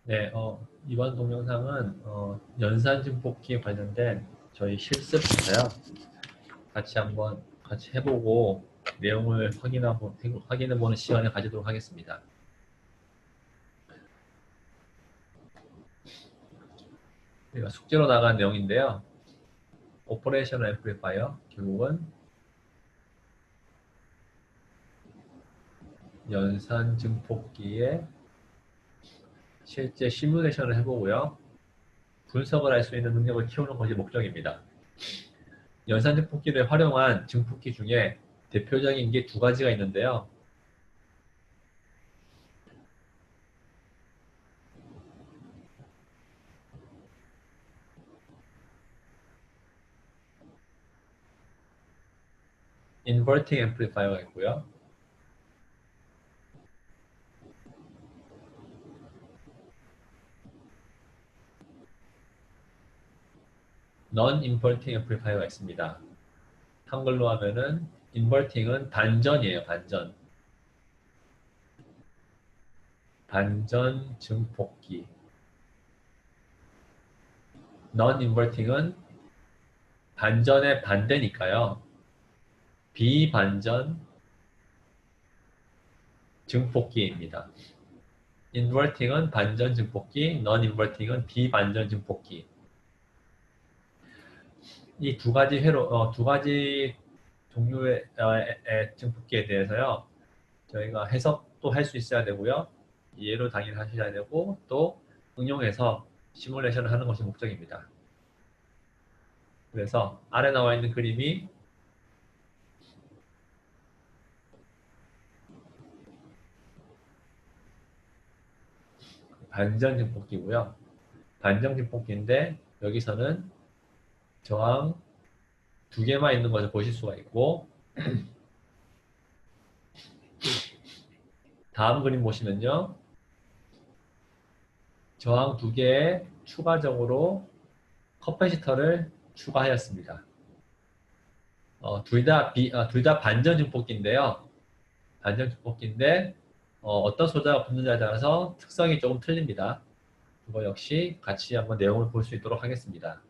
네, 이번 동영상은 연산 증폭기에 관련된 저희 실습인데요. 같이 한번 같이 해보고 내용을 확인해보는 시간을 가지도록 하겠습니다. 우리가 숙제로 나간 내용인데요. 오퍼레이션 앰플리파이어, 결국은 연산 증폭기의 실제 시뮬레이션을 해보고요. 분석을 할 수 있는 능력을 키우는 것이 목적입니다. 연산 증폭기를 활용한 증폭기 중에 대표적인 게 두 가지가 있는데요. 인버팅 앰플리파이어가 있고요. non inverting amplifier가 있습니다. 한글로 하면은 inverting은 반전이에요. 반전. 반전 증폭기. non inverting은 반전의 반대니까요. 비반전 증폭기입니다. inverting은 반전 증폭기, non inverting은 비반전 증폭기. 이 두 가지 종류의 증폭기에 대해서요. 저희가 해석도 할 수 있어야 되고요. 이해로 당연히 하셔야 되고 또 응용해서 시뮬레이션을 하는 것이 목적입니다. 그래서 아래 나와 있는 그림이 반전 증폭기고요. 반전 증폭기인데 여기서는 저항 두 개만 있는 것을 보실 수가 있고 다음 그림 보시면요. 저항 두 개에 추가적으로 커패시터를 추가하였습니다. 둘 다 반전 증폭기인데요. 반전 증폭기인데 어떤 소자가 붙느냐에 따라서 특성이 조금 틀립니다. 그거 역시 같이 한번 내용을 볼 수 있도록 하겠습니다.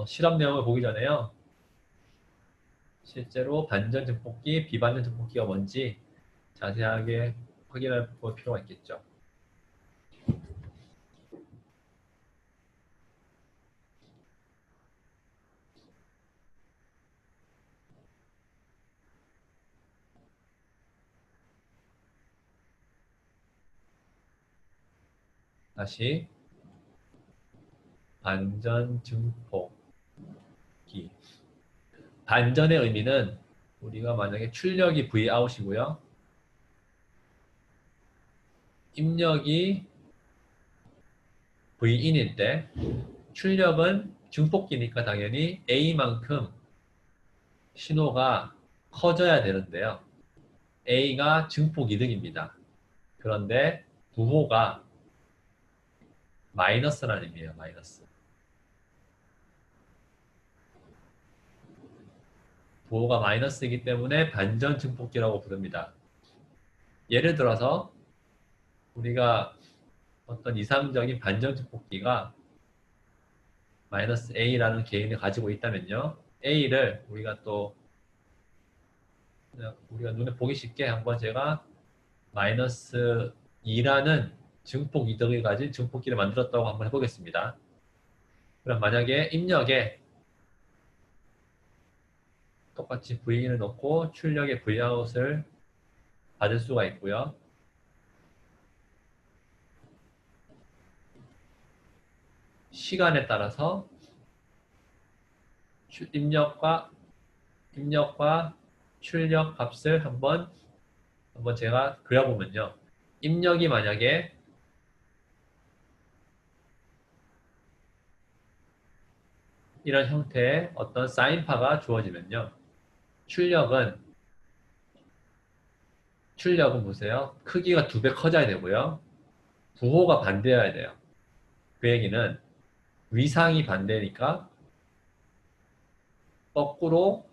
실험 내용을 보기 전에요. 실제로 반전 증폭기, 비반전 증폭기가 뭔지 자세하게 확인해 볼 필요가 있겠죠. 다시 반전 증폭기. 반전의 의미는 우리가 만약에 출력이 Vout이고요. 입력이 Vin일 때 출력은 증폭기니까 당연히 A만큼 신호가 커져야 되는데요. A가 증폭 이득입니다. 그런데 부호가 마이너스라는 의미예요. 마이너스. 부호가 마이너스이기 때문에 반전 증폭기라고 부릅니다. 예를 들어서 우리가 어떤 이상적인 반전 증폭기가 마이너스 A라는 개인을 가지고 있다면요. A를 우리가 눈에 보기 쉽게 한번 제가 마이너스 2라는 증폭 이득을 가진 증폭기를 만들었다고 한번 해보겠습니다. 그럼 만약에 입력에 똑같이 V인을 넣고 출력에 Vout을 받을 수가 있고요. 시간에 따라서 입력과 출력 값을 한번 제가 그려보면요. 입력이 만약에 이런 형태의 어떤 사인파가 주어지면요. 출력은 보세요. 크기가 2배 커져야 되고요. 부호가 반대여야 돼요. 그 얘기는 위상이 반대니까 거꾸로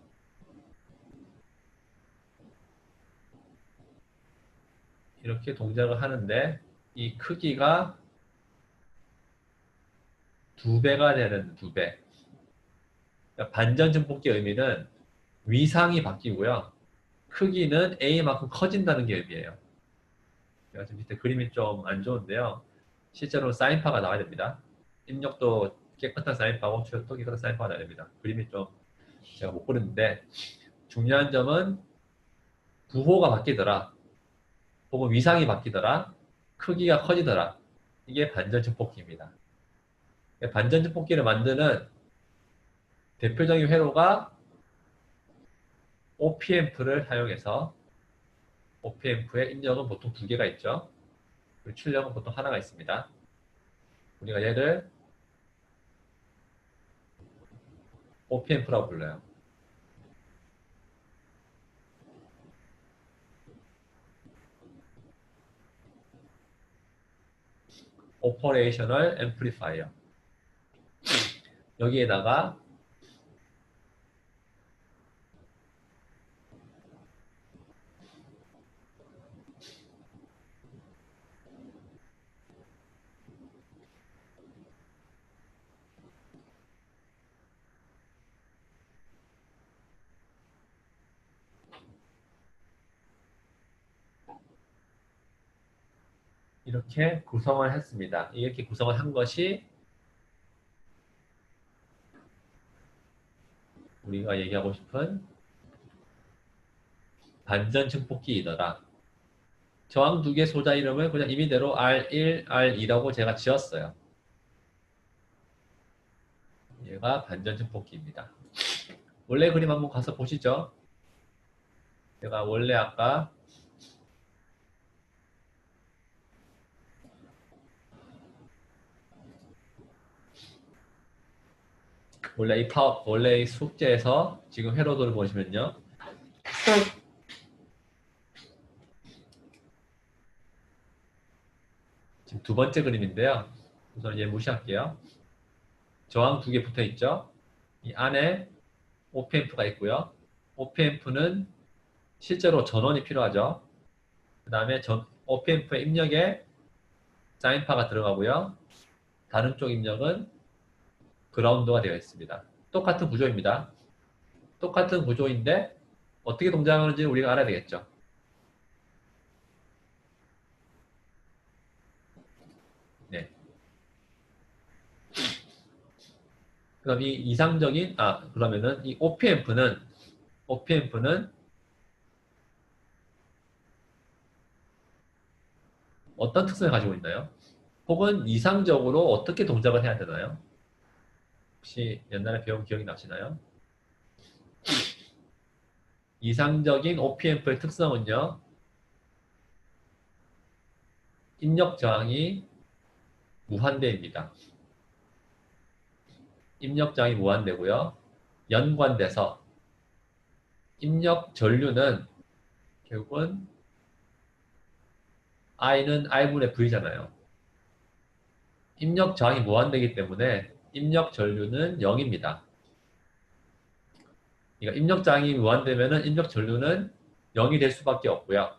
이렇게 동작을 하는데 이 크기가 2배가 되는 2배. 그러니까 반전 증폭기의 의미는 위상이 바뀌고요. 크기는 A만큼 커진다는 게 의미예요. 제가 지금 밑에 그림이 좀 안 좋은데요. 실제로 사인파가 나와야 됩니다. 입력도 깨끗한 사인파고 출력도 깨끗한 사인파가 나와야 됩니다. 그림이 좀 제가 못 그렸는데 중요한 점은 부호가 바뀌더라. 혹은 위상이 바뀌더라. 크기가 커지더라. 이게 반전 증폭기입니다. 반전 증폭기를 만드는 대표적인 회로가 OPAmp를 사용해서 OPAmp의 입력은 보통 2개가 있죠. 그리고 출력은 보통 하나가 있습니다. 우리가 얘를 OPAmp라고 불러요. Operational Amplifier. 여기에다가 이렇게 구성을 했습니다. 이렇게 구성을 한 것이 우리가 얘기하고 싶은 반전 증폭기이더라. 저항 2개 소자 이름을 그냥 임의대로 R1, R2라고 제가 지었어요. 얘가 반전 증폭기입니다. 원래 그림 한번 가서 보시죠. 제가 원래 아까 원래 이 숙제에서 지금 회로도를 보시면요. 지금 2번째 그림인데요. 우선 얘 무시할게요. 저항 2개 붙어 있죠. 이 안에 OPAmp가 있고요. OPAmp는 실제로 전원이 필요하죠. 그 다음에 OPAmp의 입력에 사인파가 들어가고요. 다른 쪽 입력은 그라운드가 되어 있습니다. 똑같은 구조입니다. 똑같은 구조인데 어떻게 동작하는지 우리가 알아야 되겠죠. 네. 그럼 이 이상적인 그러면은 이 OPAmp는 어떤 특성을 가지고 있나요? 혹은 이상적으로 어떻게 동작을 해야 되나요? 혹시 옛날에 배운 기억이 나시나요? 이상적인 OPAmp의 특성은요. 입력 저항이 무한대입니다. 입력 저항이 무한대고요. 연관돼서 입력 전류는 결국은 I는 I분의 V잖아요. 입력 저항이 무한대이기 때문에 입력 전류는 0입니다. 그러니까 입력 저항이 무한대면 입력 전류는 0이 될 수밖에 없고요.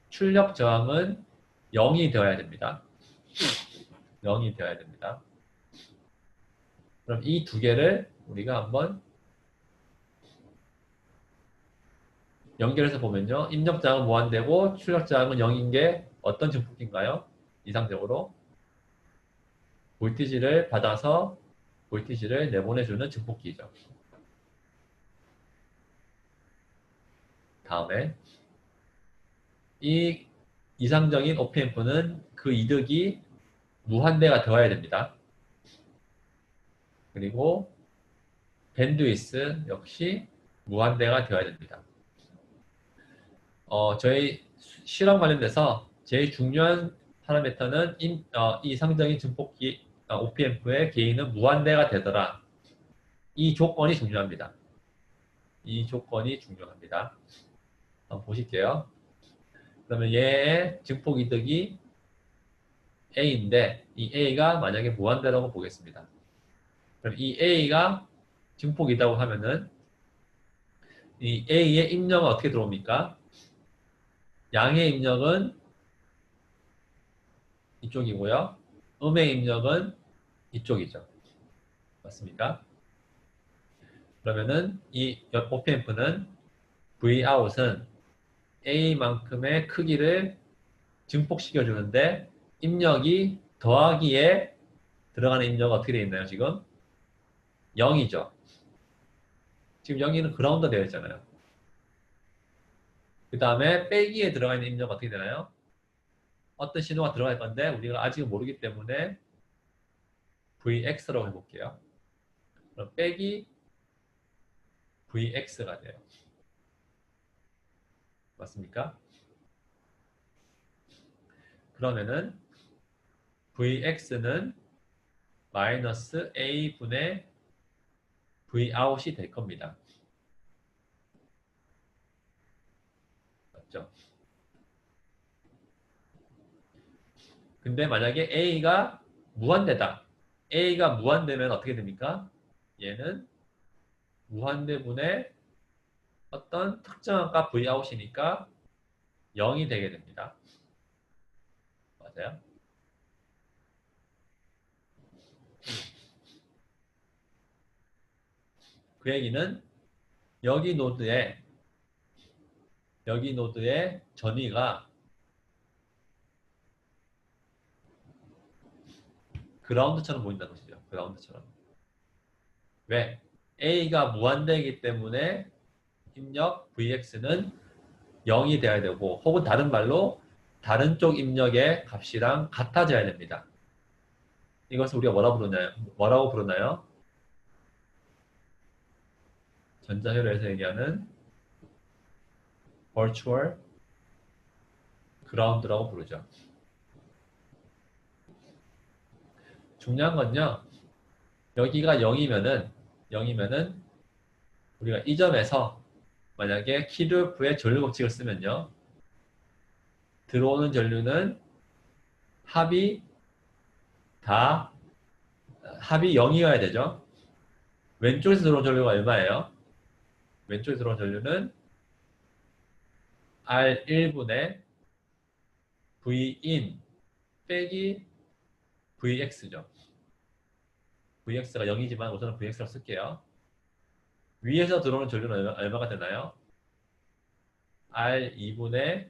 출력 저항은 0이 되어야 됩니다. 0이 되어야 됩니다. 그럼 이 2개를 우리가 한번 연결해서 보면요. 입력 저항은 무한대고 출력 저항은 0인 게 어떤 증폭기인가요? 이상적으로 볼티지를 받아서 볼티지를 내보내주는 증폭기죠. 다음에 이 이상적인 OPAmp는 그 이득이 무한대가 되어야 됩니다. 그리고 밴드위스 역시 무한대가 되어야 됩니다. 저희 실험 관련돼서 제일 중요한 파라미터는 이상적인 증폭기 OPAmp의 게인은 무한대가 되더라. 이 조건이 중요합니다. 이 조건이 중요합니다. 한번 보실게요. 그러면 얘의 증폭 이득이 A인데 이 A가 만약에 무한대라고 보겠습니다. 그럼 이 A가 증폭이다고 하면은 이 A의 입력은 어떻게 들어옵니까? 양의 입력은 이쪽이고요. 음의 입력은 이쪽이죠. 맞습니까? 그러면은 이 OPMP는 Vout은 A만큼의 크기를 증폭시켜 주는데 입력이 더하기에 들어가는 입력은 어떻게 되어 있나요, 지금? 0이죠. 지금 0이는 그라운드 되어 있잖아요. 그 다음에 빼기에 들어가 있는 입력은 어떻게 되나요? 어떤 신호가 들어갈 건데 우리가 아직은 모르기 때문에 VX라고 해볼게요. 그럼 빼기 VX가 돼요. 맞습니까? 그러면은 VX는 마이너스 A분의 Vout이 될 겁니다. 맞죠? 근데 만약에 A가 무한대다. A가 무한대면 어떻게 됩니까? 얘는 무한대분의 어떤 특정한 값 Vout이니까 0이 되게 됩니다. 맞아요? 그 얘기는 여기 노드에 전위가 그라운드처럼 보인다는 것이죠. 그라운드처럼. 왜? A가 무한대이기 때문에 입력 Vx는 0이 되어야 되고 혹은 다른 말로 다른 쪽 입력의 값이랑 같아져야 됩니다. 이것을 우리가 뭐라고 부르나요? 전자회로에서 얘기하는 virtual ground라고 부르죠. 중요한 건요. 여기가 0이면은 우리가 이 점에서 만약에 키르프의 전류 법칙을 쓰면요. 들어오는 전류는 합이 다 합이 0이어야 되죠. 왼쪽에서 들어온 전류가 얼마예요? 왼쪽에서 들어온 전류는 R1분의 Vin 빼기 Vx죠. Vx가 0이지만 우선은 Vx라고 쓸게요. 위에서 들어오는 전류는 얼마가 되나요? R2분의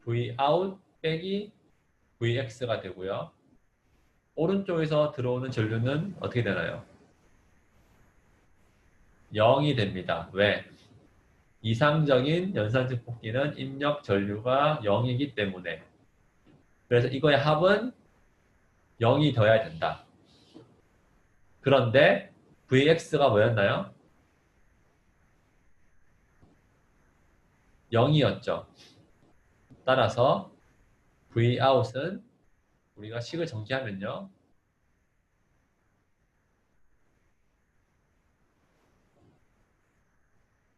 Vout 빼기 Vx가 되고요. 오른쪽에서 들어오는 전류는 어떻게 되나요? 0이 됩니다. 왜? 이상적인 연산증폭기는 입력 전류가 0이기 때문에. 그래서 이거의 합은 0이 되어야 된다. 그런데 Vx가 뭐였나요? 0이었죠. 따라서 Vout은 우리가 식을 정리하면요.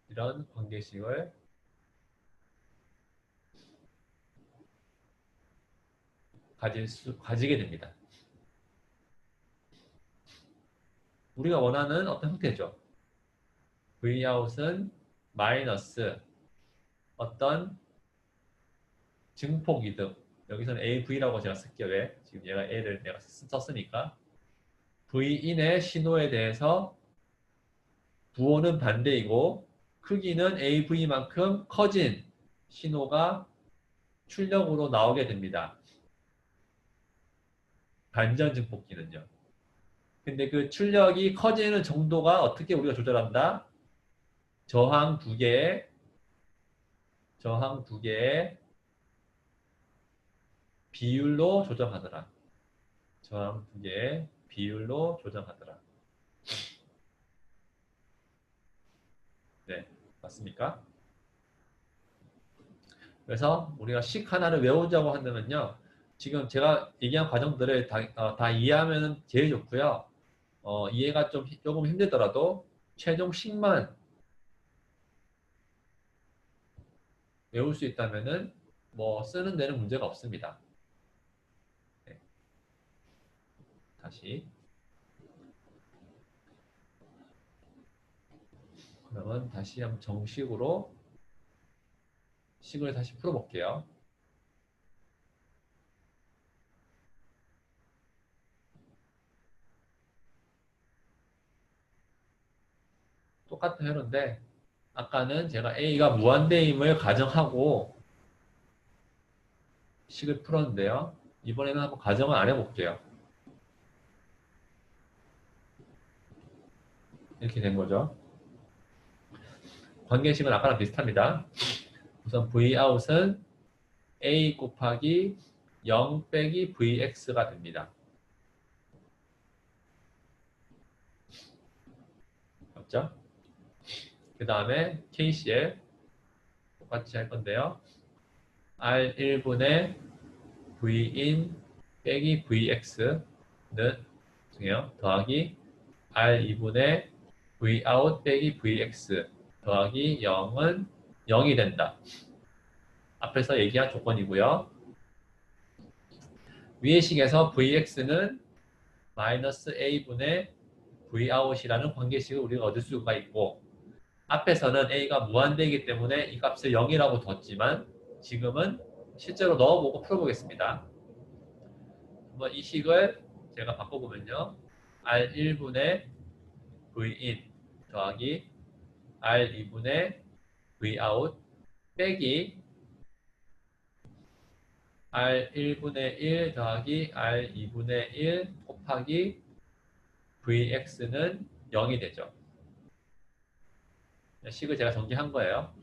이런 관계식을 가지게 됩니다. 우리가 원하는 어떤 형태죠. Vout은 마이너스 어떤 증폭 이득. 여기서는 AV라고 제가 쓸게요. 왜? 지금 얘가 A를 내가 썼으니까. Vin의 신호에 대해서 부호는 반대이고 크기는 AV만큼 커진 신호가 출력으로 나오게 됩니다. 반전 증폭기는요. 근데 그 출력이 커지는 정도가 어떻게 우리가 조절한다? 저항 두 개의 비율로 조정하더라. 저항 두 개의 비율로 조정하더라. 네, 맞습니까? 그래서 우리가 식 하나를 외우자고 한다면요. 지금 제가 얘기한 과정들을 다 이해하면 제일 좋고요. 이해가 조금 힘들더라도 최종 식만 외울 수 있다면은 뭐 쓰는 데는 문제가 없습니다. 네, 다시. 그러면 다시 한번 정식으로 식을 다시 풀어볼게요. 똑같은 회로인데 아까는 제가 A가 무한대임을 가정하고 식을 풀었는데요. 이번에는 한번 가정을 안 해볼게요. 이렇게 된 거죠. 관계식은 아까랑 비슷합니다. 우선 Vout은 A 곱하기 0 빼기 Vx가 됩니다. 맞죠? 그 다음에 KCL 똑같이 할 건데요. R1분의 Vin 빼기 Vx는 중요 더하기 R2분의 Vout 빼기 Vx 더하기 0은 0이 된다. 앞에서 얘기한 조건이고요. 위의 식에서 Vx는 마이너스 A분의 Vout이라는 관계식을 우리가 얻을 수가 있고 앞에서는 A가 무한대이기 때문에 이 값을 0이라고 뒀지만 지금은 실제로 넣어보고 풀어보겠습니다. 한번 이 식을 제가 바꿔보면요. R1분의 Vin 더하기 R2분의 Vout 빼기 R1분의 1 더하기 R2분의 1 곱하기 Vx는 0이 되죠. 식을 제가 정리한 거예요.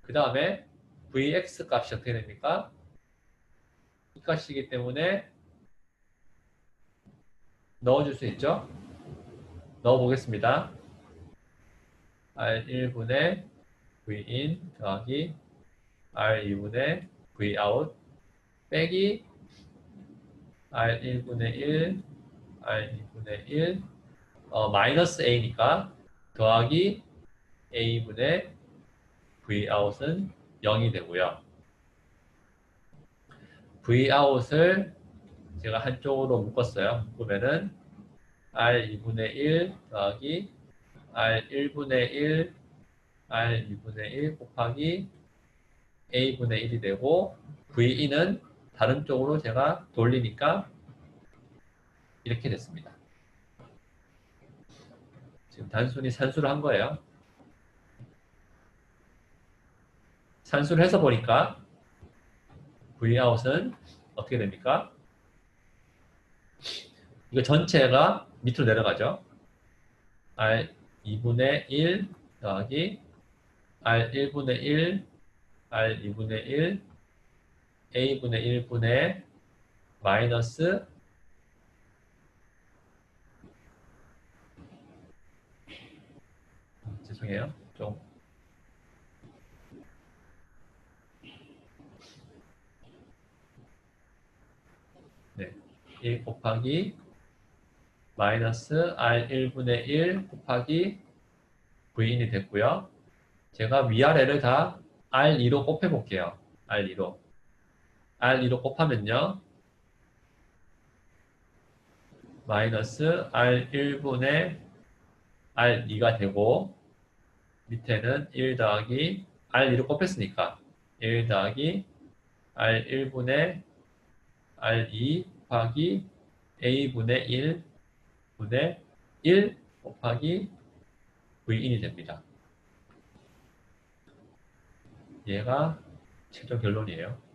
그 다음에 Vx 값이 어떻게 됩니까? 이 값이기 때문에 넣어줄 수 있죠? 넣어보겠습니다. R1분의 Vin 더하기 R2분의 Vout 빼기 R1분의 1, R2분의 1 마이너스 A니까 더하기 A분의 Vout은 0이 되고요. Vout을 제가 한쪽으로 묶었어요. 묶으면은 R2분의 1 더하기 R1분의 1, R2분의 1 곱하기 A분의 1이 되고 Vin은 다른 쪽으로 제가 돌리니까 이렇게 됐습니다. 지금 단순히 산수를 한 거예요. 산수를 해서 보니까 Vout은 어떻게 됩니까? 이거 전체가 밑으로 내려가죠. R2분의 1 더하기 R1분의 1, R2분의 1, A분의 1분의 마이너스 죄송해요. 좀 네. 1 곱하기 마이너스 R1분의 1 곱하기 V인이 됐고요. 제가 위아래를 다 R2로 곱해볼게요. R2로. R2로 곱하면요. 마이너스 R1분의 R2가 되고 밑에는 1 더하기 R2로 곱했으니까 1 더하기 R1분의 R2 곱하기 A분의 1 분의 1 곱하기 V인이 됩니다. 얘가 최종 결론이에요.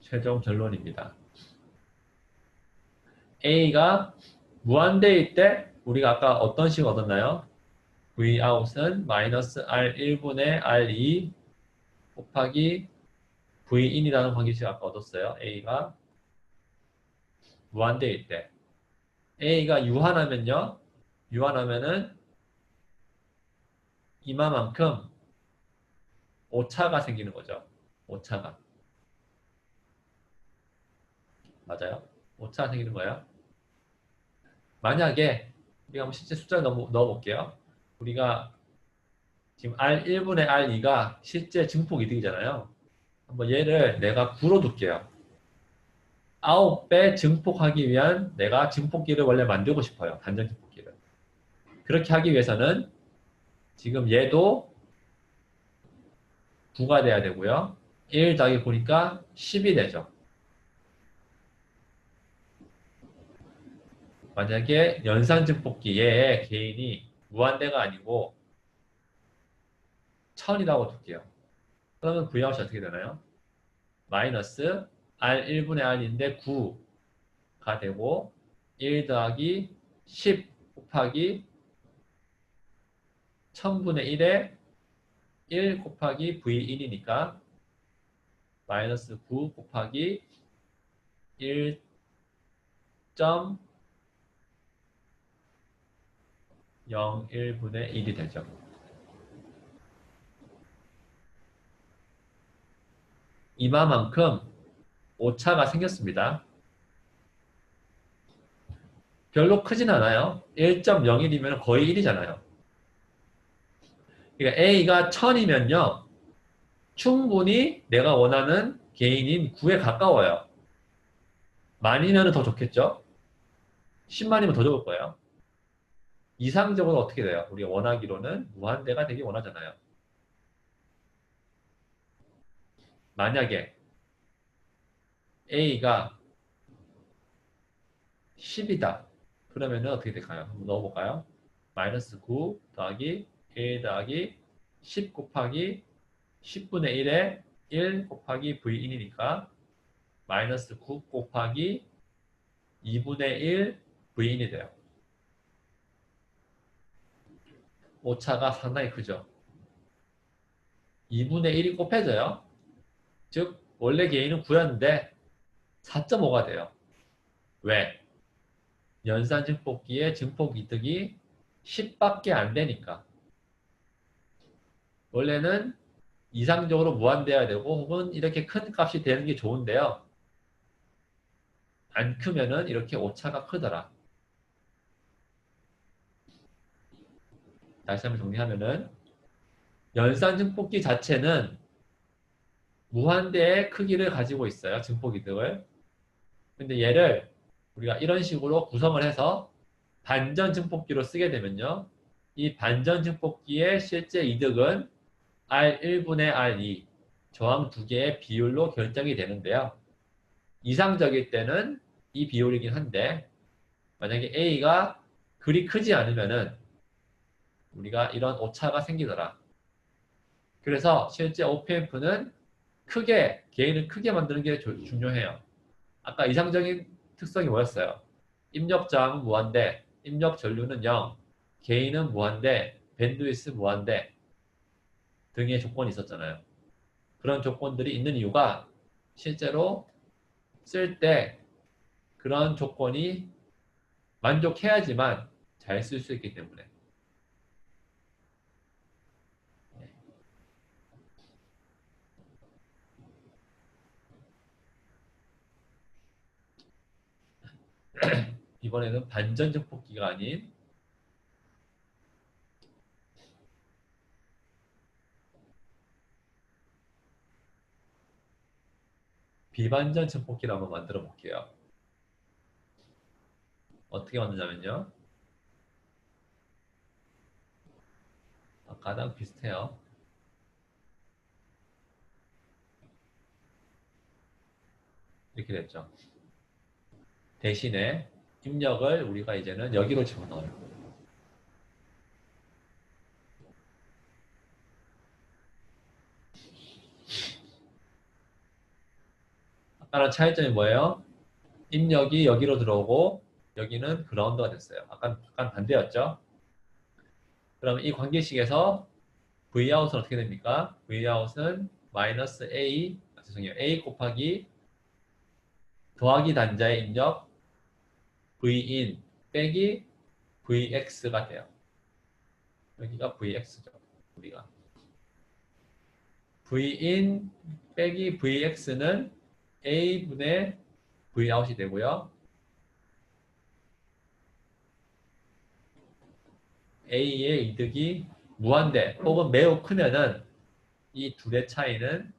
최종 결론입니다. A가 무한대일 때 우리가 아까 어떤 식 얻었나요? Vout은 마이너스 R1분의 R2 곱하기 Vin이라는 관계식 아까 얻었어요. A가 무한대일 때. A가 유한하면요. 유한하면은 이마만큼 오차가 생기는 거죠. 오차가. 맞아요? 오차가 생기는 거예요. 만약에 우리가 한번 실제 숫자를 넣어볼게요. 우리가 지금 R1분의 R2가 실제 증폭 이득이잖아요. 한번 얘를 내가 9로 둘게요. 9배 증폭하기 위한 내가 증폭기를 원래 만들고 싶어요. 단전 증폭기를. 그렇게 하기 위해서는 지금 얘도 9가 돼야 되고요. 1 더하기 9니까 10이 되죠. 만약에 연산증폭기에 개인이 무한대가 아니고 1000이라고 둘게요. 그러면 V아웃이 어떻게 되나요? 마이너스 R1분의 R인데 9가 되고 1 더하기 10 곱하기 1000분의 1에 1 곱하기 V1이니까 마이너스 9 곱하기 1.01분의 1이 되죠. 이마만큼 오차가 생겼습니다. 별로 크진 않아요. 1.01이면 거의 1이잖아요. 그러니까 A가 1000이면요. 충분히 내가 원하는 개인인 9에 가까워요. 만이면 더 좋겠죠? 10만이면 더 좋을 거예요. 이상적으로 어떻게 돼요? 우리가 원하기로는 무한대가 되게 원하잖아요. 만약에 A가 10이다. 그러면 어떻게 될까요? 한번 넣어볼까요? 마이너스 9 더하기 1 더하기 10 곱하기 10분의 1에 1 곱하기 V인이니까 마이너스 9 곱하기 2분의 1 V인이 돼요. 오차가 상당히 크죠. 2분의 1이 곱해져요. 즉 원래 개인은 9였는데 4.5가 돼요. 왜? 연산 증폭기의 증폭 이득이 10밖에 안 되니까. 원래는 이상적으로 무한대야 되고 혹은 이렇게 큰 값이 되는 게 좋은데요. 안 크면은 이렇게 오차가 크더라. 다시 한번 정리하면은 연산 증폭기 자체는 무한대의 크기를 가지고 있어요. 증폭 이득을. 근데 얘를 우리가 이런 식으로 구성을 해서 반전 증폭기로 쓰게 되면요. 이 반전 증폭기의 실제 이득은 R1분의 R2 저항 두 개의 비율로 결정이 되는데요. 이상적일 때는 이 비율이긴 한데 만약에 A가 그리 크지 않으면은 우리가 이런 오차가 생기더라. 그래서 실제 OPMF는 크게, 개인을 크게 만드는 게 중요해요. 아까 이상적인 특성이 뭐였어요? 입력 저항은 무한대, 입력 전류는 0, 개인은 무한대, 밴드위스 무한대 등의 조건이 있었잖아요. 그런 조건들이 있는 이유가 실제로 쓸 때 그런 조건이 만족해야지만 잘 쓸 수 있기 때문에. 이번에는 반전 증폭기가 아닌 비반전 증폭기를 한번 만들어 볼게요. 어떻게 만드냐면요. 아까랑 비슷해요. 이렇게 됐죠. 대신에 입력을 우리가 이제는 여기로 집어넣어요. 아까랑 차이점이 뭐예요? 입력이 여기로 들어오고 여기는 그라운드가 됐어요. 아까 약간 반대였죠? 그럼 이 관계식에서 Vout은 어떻게 됩니까? Vout은 마이너스 A, 죄송해요. A 곱하기 더하기 단자의 입력 Vin 빼기 Vx가 돼요. 여기가 Vx죠. 우리가. Vin 빼기 Vx는 A분의 Vout이 되고요. A의 이득이 무한대 혹은 매우 크면은 이 둘의 차이는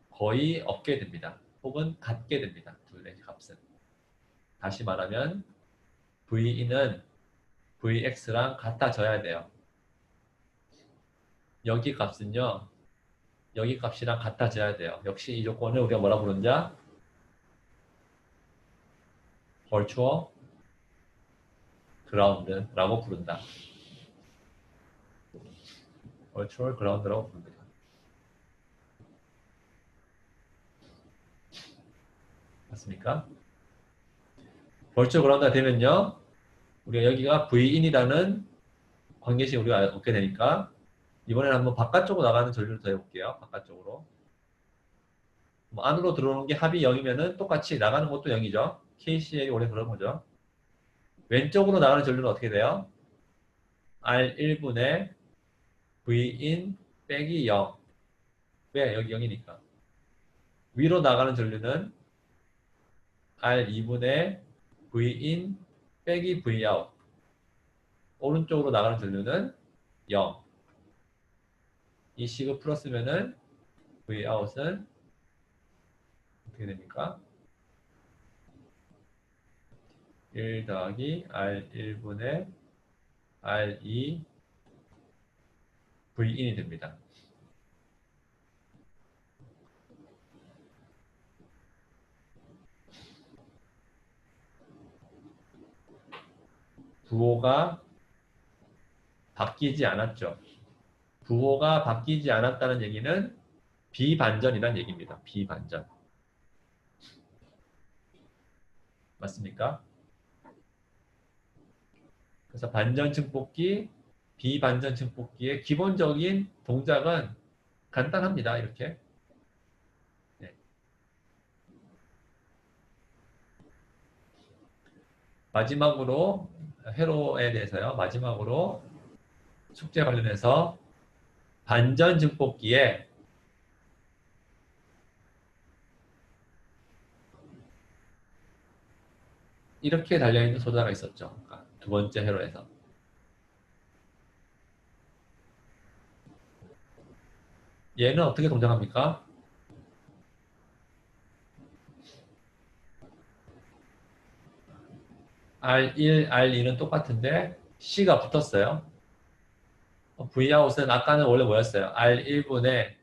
거의 없게 됩니다. 혹은 같게 됩니다. 둘의 값은. 다시 말하면 Vin은 Vx랑 같아져야 돼요. 여기 값은요. 여기 값이랑 같아져야 돼요. 역시 이 조건을 우리가 뭐라 부른다? virtual ground라고 부른다. virtual ground라고 부릅니다. 맞습니까? virtual ground가 되면요. 우리가 여기가 vin이라는 관계식 우리가 얻게 되니까 이번에는 한번 바깥쪽으로 나가는 전류를 더 해볼게요. 바깥쪽으로. 뭐 안으로 들어오는 게 합이 0이면은 똑같이 나가는 것도 0이죠. KCL이 원래 그런 거죠. 왼쪽으로 나가는 전류는 어떻게 돼요? R1분의 Vin 빼기 0. 왜? 여기 0이니까. 위로 나가는 전류는 R2분의 Vin 빼기 Vout. 오른쪽으로 나가는 전류는 0. 이 식을 풀었으면은 Vout은 어떻게 됩니까? 1 더하기 R1분의 R2 Vin이 됩니다. 부호가 바뀌지 않았죠. 부호가 바뀌지 않았다는 얘기는 비반전이라는 얘기입니다. 비반전. 맞습니까? 그래서 반전 증폭기, 비반전 증폭기의 기본적인 동작은 간단합니다. 이렇게. 네. 마지막으로 회로에 대해서요. 마지막으로 숙제 관련해서 반전 증폭기에 이렇게 달려있는 소자가 있었죠. 두 번째 회로에서. 얘는 어떻게 동작합니까? R1, R2는 똑같은데 C가 붙었어요. Vout은 아까는 원래 뭐였어요? R1분의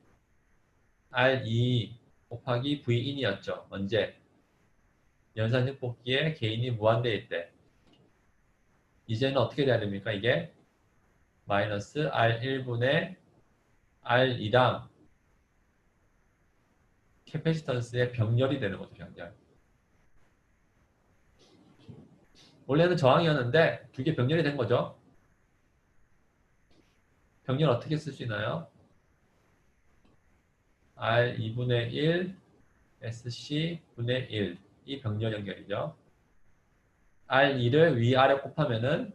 R2 곱하기 Vin이었죠. 언제? 연산증폭기에 개인이 무한대일 때. 이제는 어떻게 돼야 됩니까? 이게 마이너스 R1분의 R2랑 캐패시턴스의 병렬이 되는 거죠. 병렬. 원래는 저항이었는데 두 개 병렬이 된 거죠. 병렬 어떻게 쓸 수 있나요? R2분의 1 SC분의 1 이 병렬 연결이죠. R2를 위아래 곱하면은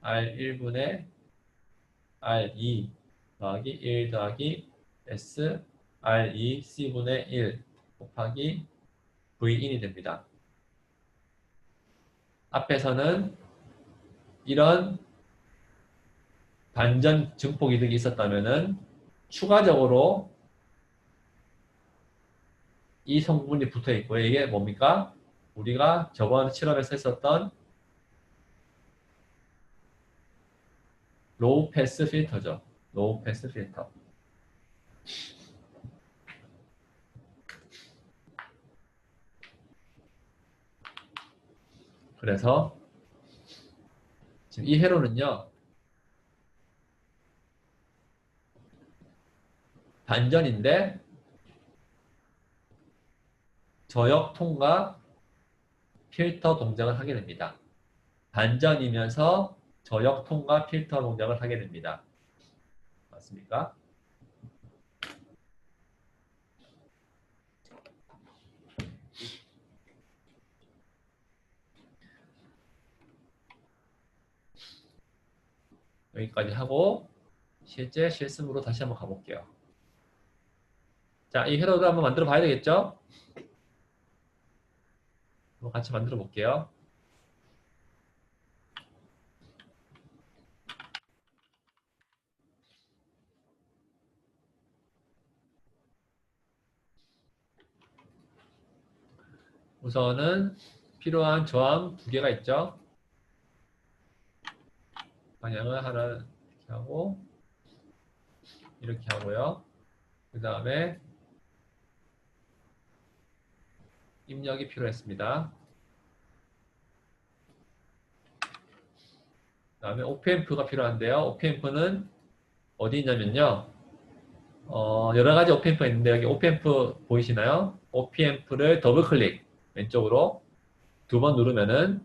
R1분의 R2 더하기 1 더하기 S R2C분의 1 곱하기 V인이 됩니다. 앞에서는 이런 반전 증폭 이득이 있었다면은 추가적으로 이 성분이 붙어 있고요. 이게 뭡니까? 우리가 저번 실험에서 했었던 로우 패스 필터죠. 로우 패스 필터. 그래서 지금 이 회로는요. 반전인데 저역 통과 필터 동작을 하게 됩니다. 반전이면서 저역 통과 필터 동작을 하게 됩니다. 맞습니까? 여기까지 하고 실제 실습으로 다시 한번 가볼게요. 자, 이 회로를 한번 만들어 봐야 되겠죠? 한번 같이 만들어 볼게요. 우선은 필요한 저항 두 개가 있죠. 방향을 하나 이렇게 하고 이렇게 하고요. 그 다음에 입력이 필요했습니다. 그 다음에 opemp가 필요한데요. opemp는 어디 있냐면요. 여러 가지 opemp가 있는데 여기 opemp 보이시나요? opemp를 더블 클릭 왼쪽으로 두 번 누르면은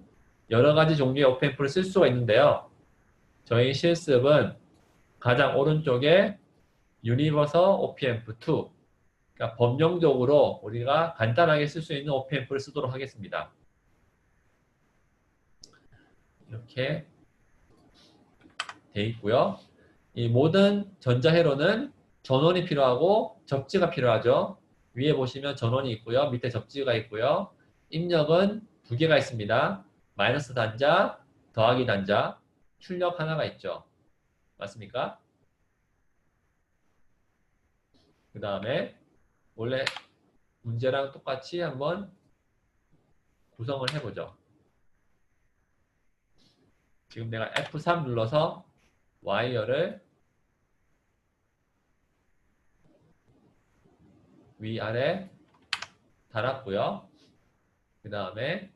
여러 가지 종류의 opemp를 쓸 수가 있는데요. 저희 실습은 가장 오른쪽에 Universal OPAMP 2, 그러니까 범용적으로 우리가 간단하게 쓸 수 있는 OPAMP를 쓰도록 하겠습니다. 이렇게 돼 있고요. 이 모든 전자회로는 전원이 필요하고 접지가 필요하죠. 위에 보시면 전원이 있고요. 밑에 접지가 있고요. 입력은 두 개가 있습니다. 마이너스 단자, 더하기 단자, 출력 하나가 있죠. 맞습니까? 그 다음에 원래 문제랑 똑같이 한번 구성을 해보죠. 지금 내가 F3 눌러서 와이어를 위아래 달았고요. 그 다음에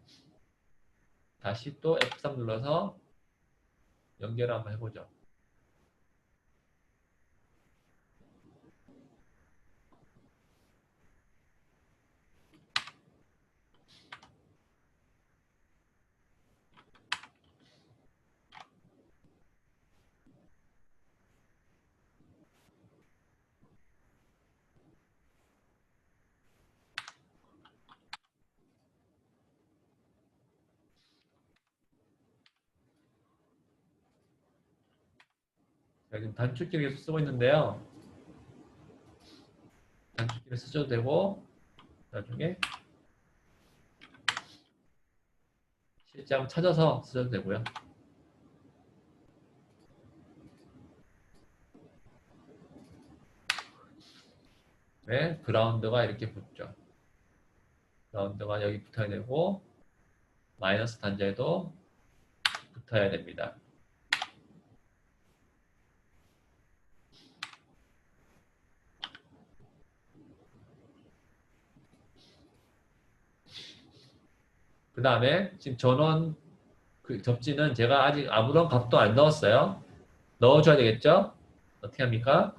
다시 또 F3 눌러서 연결을 한번 해보죠. 제가 지금 단축키를 계속 쓰고 있는데요. 단축키를 쓰셔도 되고 나중에 실제 한번 찾아서 쓰셔도 되고요. 네, 그라운드가 이렇게 붙죠. 그라운드가 여기 붙어야 되고 마이너스 단자에도 붙어야 됩니다. 그 다음에 지금 전원 그 접지는 제가 아직 아무런 값도 안 넣었어요. 넣어줘야 되겠죠? 어떻게 합니까?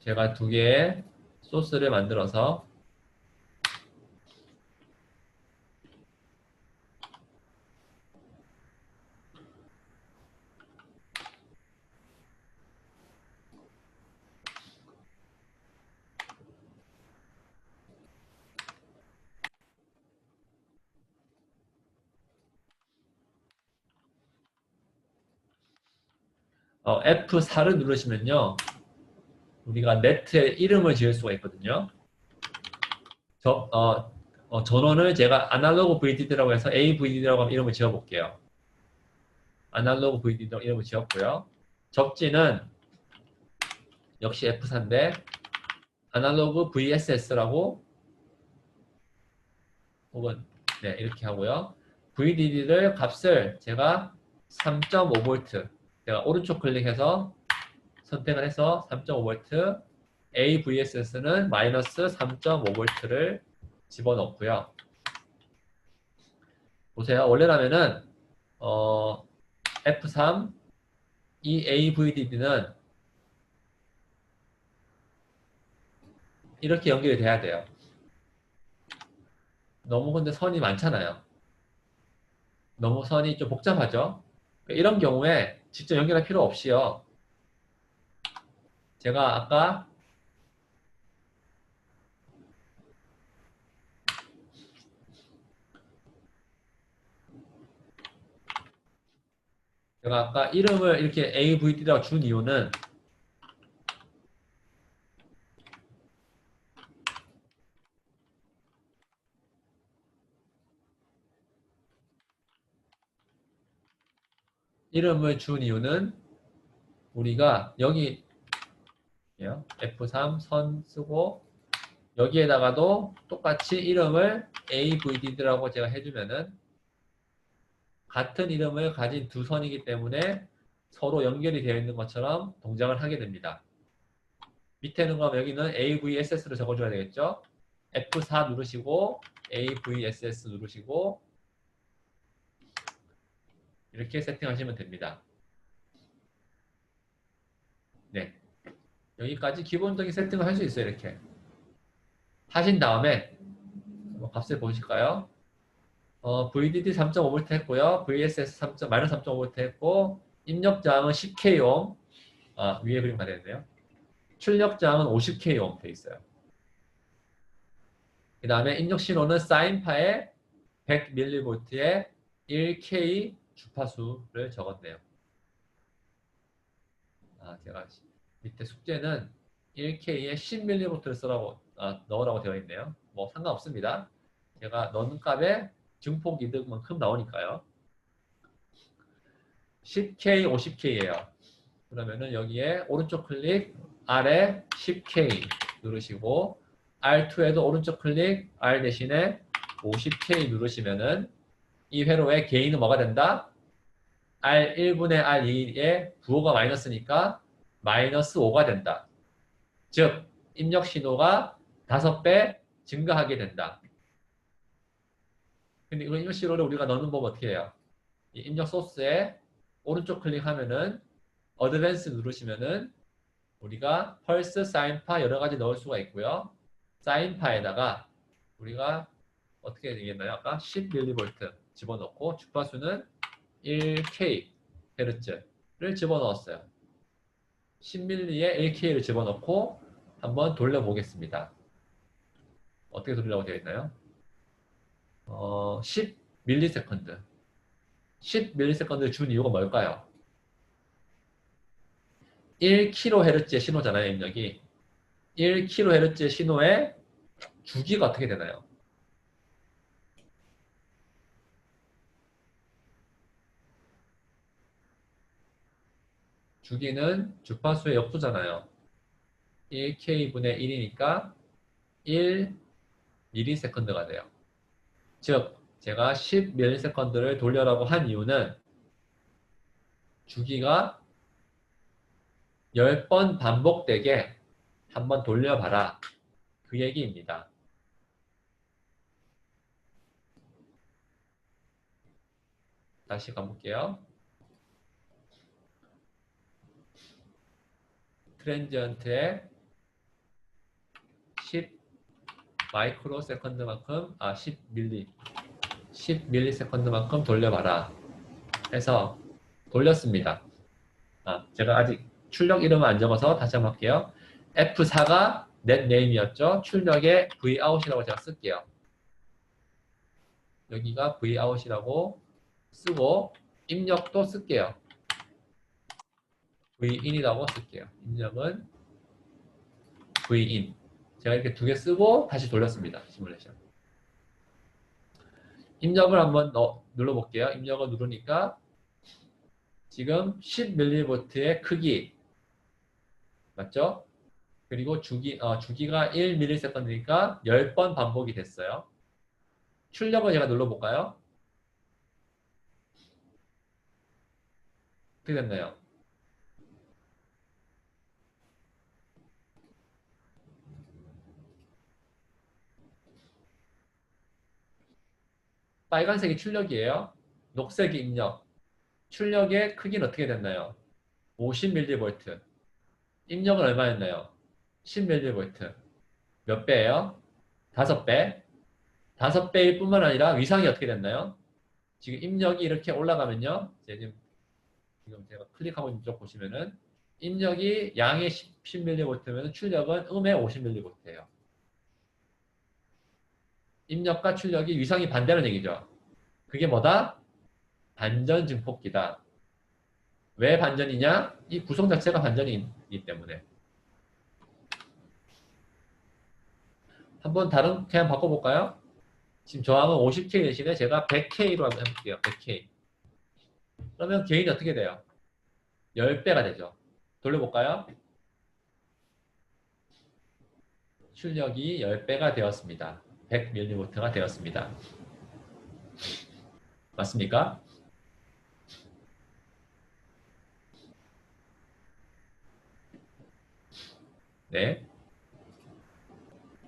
제가 두 개의 소스를 만들어서 F4를 누르시면요. 우리가 네트의 이름을 지을 수가 있거든요. 전원을 제가 아날로그 VDD라고 해서 AVDD라고 하면 이름을 지어볼게요. 아날로그 VDD라고 이름을 지었고요. 접지는 역시 F4인데 아날로그 VSS라고 혹은 네, 이렇게 하고요. VDD를 값을 제가 3.5V 제가 오른쪽 클릭해서 선택을 해서 3.5V AVSS는 마이너스 3.5V를 집어넣고요. 보세요. 원래라면은 F3 이 AVDD는 이렇게 연결이 돼야 돼요. 너무 근데 선이 많잖아요. 너무 선이 좀 복잡하죠. 이런 경우에 직접 연결할 필요 없이요. 제가 아까 이름을 이렇게 AVD라고 준 이유는 우리가 여기 F3 선 쓰고 여기에다가도 똑같이 이름을 AVD라고 제가 해주면은 같은 이름을 가진 두 선이기 때문에 서로 연결이 되어 있는 것처럼 동작을 하게 됩니다. 밑에는 그럼 여기는 AVSS로 적어줘야 되겠죠? F4 누르시고 AVSS 누르시고 이렇게 세팅하시면 됩니다. 네, 여기까지 기본적인 세팅을 할 수 있어요. 이렇게 하신 다음에 한번 값을 보실까요? VDD 3.5V 했고요. VSS 마이너스 3.5V 했고 입력 저항은 10K옴. 위에 그림 가야 되는데요. 출력 저항은 50K옴 돼 있어요. 그 다음에 입력 신호는 사인파에 100mV에 1K 주파수를 적었네요. 제가 밑에 숙제는 1K에 10mV를 쓰라고 넣으라고 되어 있네요. 뭐 상관없습니다. 제가 넣는 값에 증폭 이득만큼 나오니까요. 10K, 50K예요. 그러면은 여기에 오른쪽 클릭 R에 10K 누르시고 R2에도 오른쪽 클릭 R 대신에 50K 누르시면은 이 회로의 게인은 뭐가 된다? R1분의 R2의 부호가 마이너스니까 마이너스 5가 된다. 즉 입력 신호가 5배 증가하게 된다. 근데 이거 입력 신호를 우리가 넣는 법 어떻게 해요? 이 입력 소스에 오른쪽 클릭하면은 어드밴스 누르시면은 우리가 펄스, 사인파 여러 가지 넣을 수가 있고요. 사인파에다가 우리가 어떻게 되겠나요? 아까 10mV 집어넣고 주파수는 1K 헤르츠를 집어넣었어요. 10ml에 1K를 집어넣고 한번 돌려보겠습니다. 어떻게 돌리라고 되어 있나요? 10ms. 10ms를 준 이유가 뭘까요? 1kHz의 신호잖아요, 입력이. 1kHz의 신호의 주기가 어떻게 되나요? 주기는 주파수의 역수잖아요. 1K분의 1이니까 1ms가 돼요. 즉, 제가 10ms를 돌려라고 한 이유는 주기가 10번 반복되게 한번 돌려봐라. 그 얘기입니다. 다시 가볼게요. 트랜지언트에 10 마이크로 세컨드만큼 10ms만큼 돌려봐라 해서 돌렸습니다. 제가 아직 출력 이름을 안 적어서 다시 한번 할게요. F4가 넷 네임이었죠. 출력에 Vout이라고 제가 쓸게요. 여기가 Vout이라고 쓰고 입력도 쓸게요. Vin이라고 쓸게요. 입력은 Vin. 제가 이렇게 두 개 쓰고 다시 돌렸습니다. 시뮬레이션. 입력을 한번 눌러볼게요. 입력을 누르니까 지금 10mV의 크기 맞죠? 그리고 주기가 1ms니까 10번 반복이 됐어요. 출력을 제가 눌러볼까요? 어떻게 됐나요? 빨간색이 출력이에요. 녹색이 입력. 출력의 크기는 어떻게 됐나요? 50mV. 입력은 얼마였나요? 10mV. 몇 배예요? 5배. 5배일 뿐만 아니라 위상이 어떻게 됐나요? 지금 입력이 이렇게 올라가면요. 지금 제가 클릭하고 있는 쪽 보시면은 입력이 양의 10mV면 출력은 음의 50mV예요. 입력과 출력이 위상이 반대라는 얘기죠. 그게 뭐다? 반전 증폭기다. 왜 반전이냐? 이 구성 자체가 반전이기 때문에. 한번 다른 그냥 바꿔볼까요? 지금 저항은 50K 대신에 제가 100K로 한번 해볼게요. 100K. 그러면 게인이 어떻게 돼요? 10배가 되죠. 돌려볼까요? 출력이 10배가 되었습니다. 100mV가 되었습니다. 맞습니까? 네.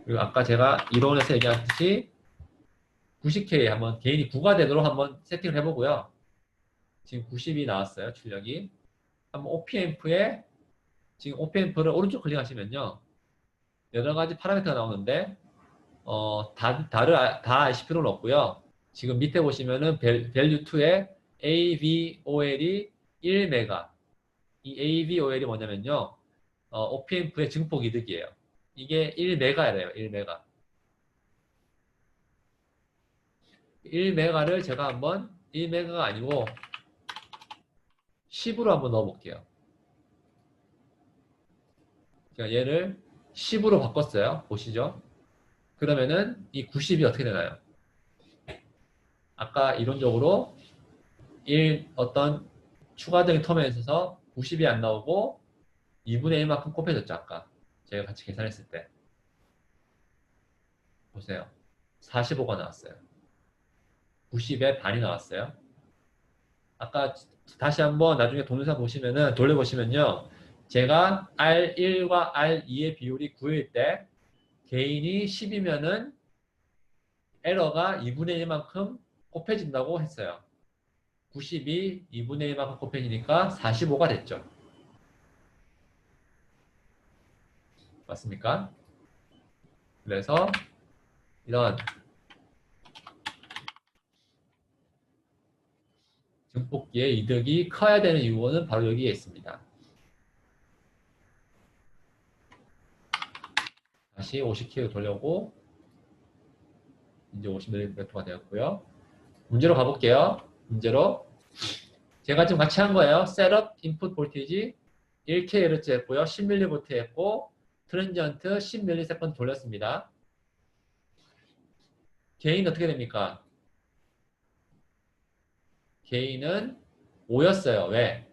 그리고 아까 제가 이론에서 얘기했듯이 90K 한번 개인이 9가 되도록 한번 세팅을 해보고요. 지금 90이 나왔어요. 출력이. 한번 OPAmp에 지금 OPAmp를 오른쪽 클릭하시면요. 여러 가지 파라미터가 나오는데 다 아실 필요는 없고요. 지금 밑에 보시면은 value 2에 AVOL이 1메가. 이 AVOL이 뭐냐면요. OPAmp의 증폭 이득이에요. 이게 1메가래요. 1메가. 1메가를 제가 한번 1메가가 아니고 10으로 한번 넣어볼게요. 제가 얘를 10으로 바꿨어요. 보시죠. 그러면은 이 90이 어떻게 되나요? 아까 이론적으로 어떤 추가적인 텀에 있어서 90이 안 나오고 2분의 1만큼 곱해졌죠. 아까 제가 같이 계산했을 때. 보세요. 45가 나왔어요. 90의 반이 나왔어요. 아까 다시 한번 나중에 동영상 보시면은 돌려보시면요. 제가 R1과 R2의 비율이 9일 때 개인이 10이면은 에러가 2분의 1만큼 곱해진다고 했어요. 90이 2분의 1만큼 곱해지니까 45가 됐죠. 맞습니까? 그래서 이런 증폭기의 이득이 커야 되는 이유는 바로 여기에 있습니다. 다시 50kg 돌려고 이제 50m가 되었고요. 문제로 가볼게요. 문제로 제가 지금 같이 한 거예요. 셋업 인풋 볼티지 1kHz 했고요. 10mV 했고 트랜지언트 10ms 돌렸습니다. 게인 어떻게 됩니까? 게인은 5였어요. 왜?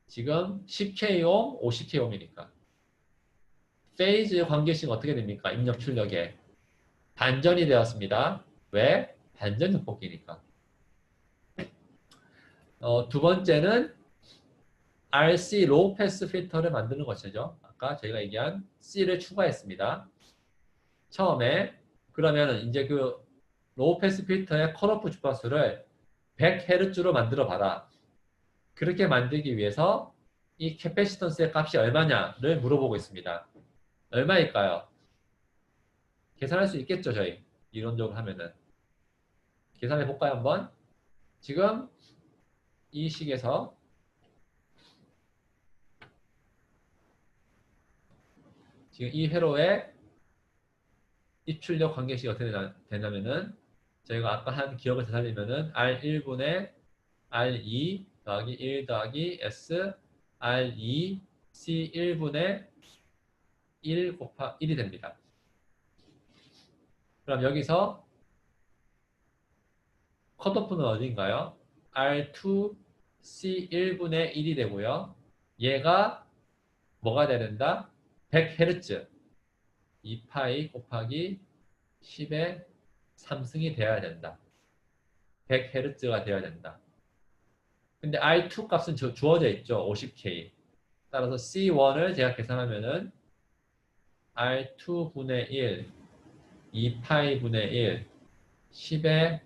지금 10kΩ, 50kΩ이니까. 페이즈 관계식 어떻게 됩니까? 입력 출력에. 반전이 되었습니다. 왜? 반전 증폭기니까. 두 번째는 RC 로우 패스 필터를 만드는 것이죠. 아까 저희가 얘기한 C를 추가했습니다. 처음에 그러면 이제 그 로우 패스 필터의 컷오프 주파수를 100Hz로 만들어 봐라. 그렇게 만들기 위해서 이 캐패시턴스의 값이 얼마냐를 물어보고 있습니다. 얼마일까요? 계산할 수 있겠죠, 저희. 이론적으로 하면은. 계산해 볼까요, 한번? 지금 이 식에서 지금 이 회로의 입출력 관계식이 어떻게 되냐면은 저희가 아까 한 기억을 되살리면은 R1분의 R2 더하기 1 더하기 S R2 C1분의 1 곱하 1이 됩니다. 그럼 여기서 컷오프는 어딘가요? R2 C1분의 1이 되고요. 얘가 뭐가 돼야 된다? 100Hz 2파이 곱하기 10의 3승이 되어야 된다. 100Hz가 되어야 된다. 근데 R2 값은 주어져 있죠. 50K. 따라서 C1을 제가 계산하면은 R2분의 1, 2파이 분의 1, 10의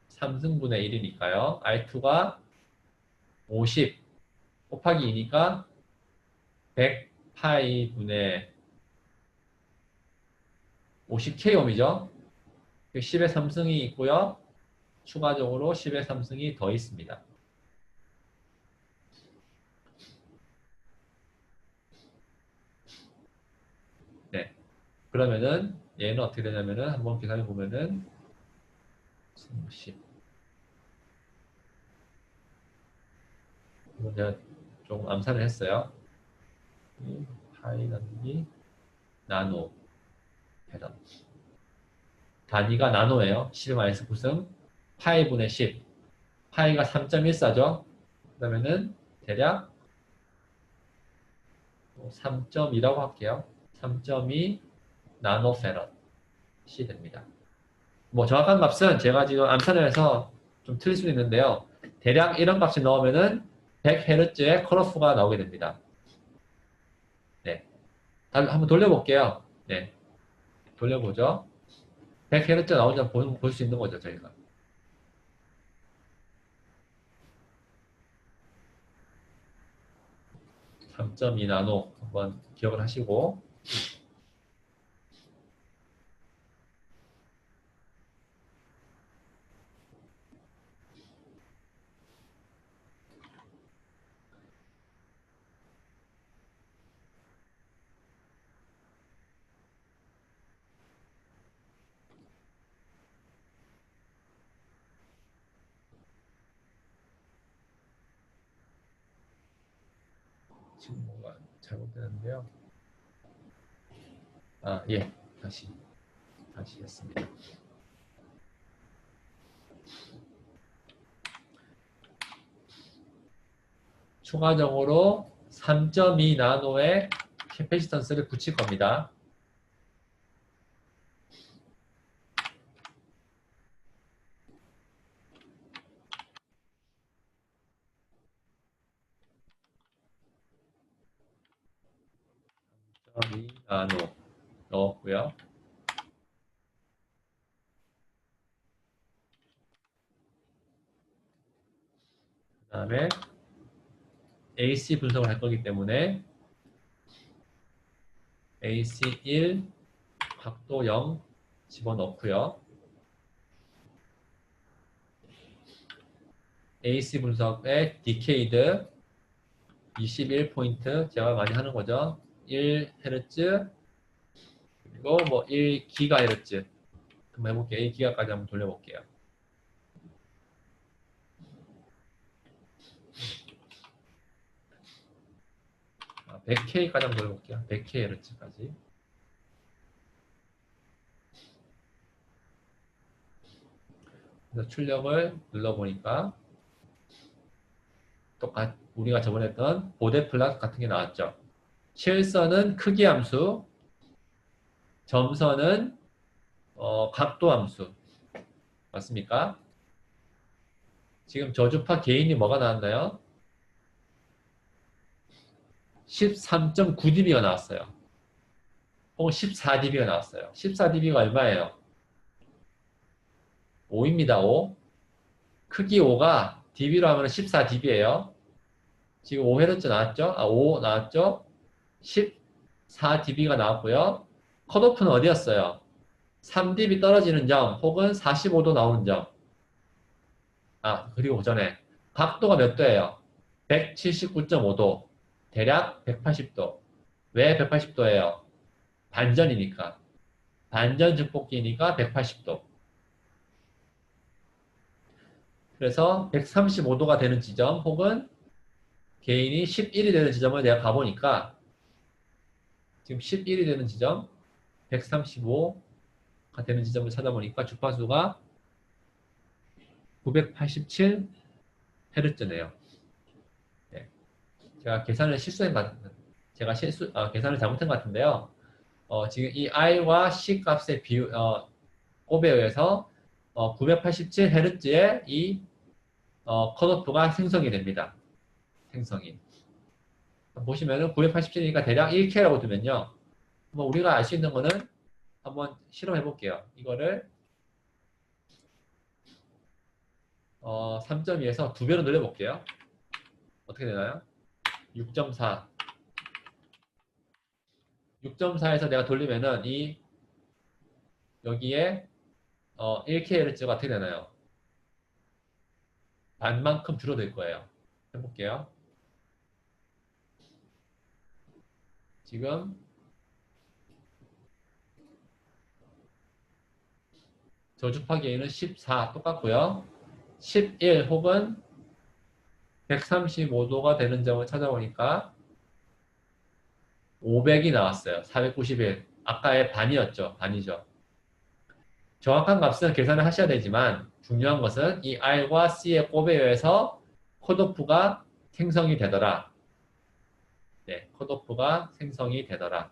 3승분의 1이니까요. R2가 50 곱하기 2니까 100파이 분의 50K옴이죠. 10의 3승이 있고요. 추가적으로 10의 3승이 더 있습니다. 네. 그러면은 얘는 어떻게 되냐면은 한번 계산해 보면은 10. 이건 제가 좀 암산을 했어요. 파이 나누기 나노 패던. 단위가 나노예요. 10-9승 파이분의 10. 파이가 3.14죠. 그러면은 대략 3.2라고 할게요. 3.2 나노페럿이 됩니다. 뭐 정확한 값은 제가 지금 암산을 해서 좀 틀릴 수도 있는데요. 대략 이런 값이 나오면은 100Hz의 컷오프가 나오게 됩니다. 네. 한번 돌려볼게요. 네. 돌려보죠. 100Hz 나오자 볼 수 있는 거죠, 저희가. 3.2 나노 한번 기억을 하시고 지금 뭔가 잘못되는데요. 아, 예. 다시 했습니다. 추가적으로 3.2 나노의 캐패시턴스를 붙일 겁니다. 이 나노 넣었고요. 그 다음에 AC 분석을 할 거기 때문에 AC 1, 각도 0 집어넣고요. AC 분석의 디케이드 21포인트 제가 많이 하는 거죠. 1Hz 그리고 뭐 1GHz 한번 해볼게요. 1기가까지 한번 돌려볼게요. 100K까지 한번 돌려볼게요. 100Khz까지. 그래서 출력을 눌러보니까 똑같 우리가 저번에 했던 보데 플랫 같은 게 나왔죠. 실선은 크기 함수, 점선은 각도 함수. 맞습니까? 지금 저주파 개인이 뭐가 나왔나요? 13.9dB가 나왔어요. 혹은 14dB가 나왔어요. 14dB가 얼마예요? 5입니다. 5. 크기 5가 dB로 하면 14dB예요. 지금 5Hz 나왔죠? 5 나왔죠? 14dB가 나왔고요. 컷오프는 어디였어요? 3dB 떨어지는 점 혹은 45도 나오는 점. 그리고 그 전에 각도가 몇 도예요? 179.5도. 대략 180도. 왜 180도예요? 반전이니까. 반전 증폭기니까 180도. 그래서 135도가 되는 지점 혹은 개인이 11이 되는 지점을 내가 가보니까 지금 11이 되는 지점 135가 되는 지점을 찾아보니까 주파수가 987Hz네요. 네. 제가 계산을 실수한 것 같은 제가 계산을 잘못한 것 같은데요. 지금 이 I와 C 값의 곱에 의해서 987Hz의 이 컷오프가 생성이 됩니다. 생성이. 보시면은 987이니까 대략 1K라고 두면요. 한번 우리가 알 수 있는 거는 한번 실험해 볼게요. 이거를 3.2에서 2배로 늘려 볼게요. 어떻게 되나요? 6.4. 6.4에서 내가 돌리면은 여기에 1kHz가 어떻게 되나요? 반만큼 줄어들 거예요. 해볼게요. 지금 저주파 게인은 14 똑같고요. 11 혹은 135도가 되는 점을 찾아보니까 500이 나왔어요. 491. 아까의 반이었죠. 반이죠. 정확한 값은 계산을 하셔야 되지만 중요한 것은 이 R과 C의 곱에 의해서 컷오프가 생성이 되더라. 네, 컷오프가 생성이 되더라.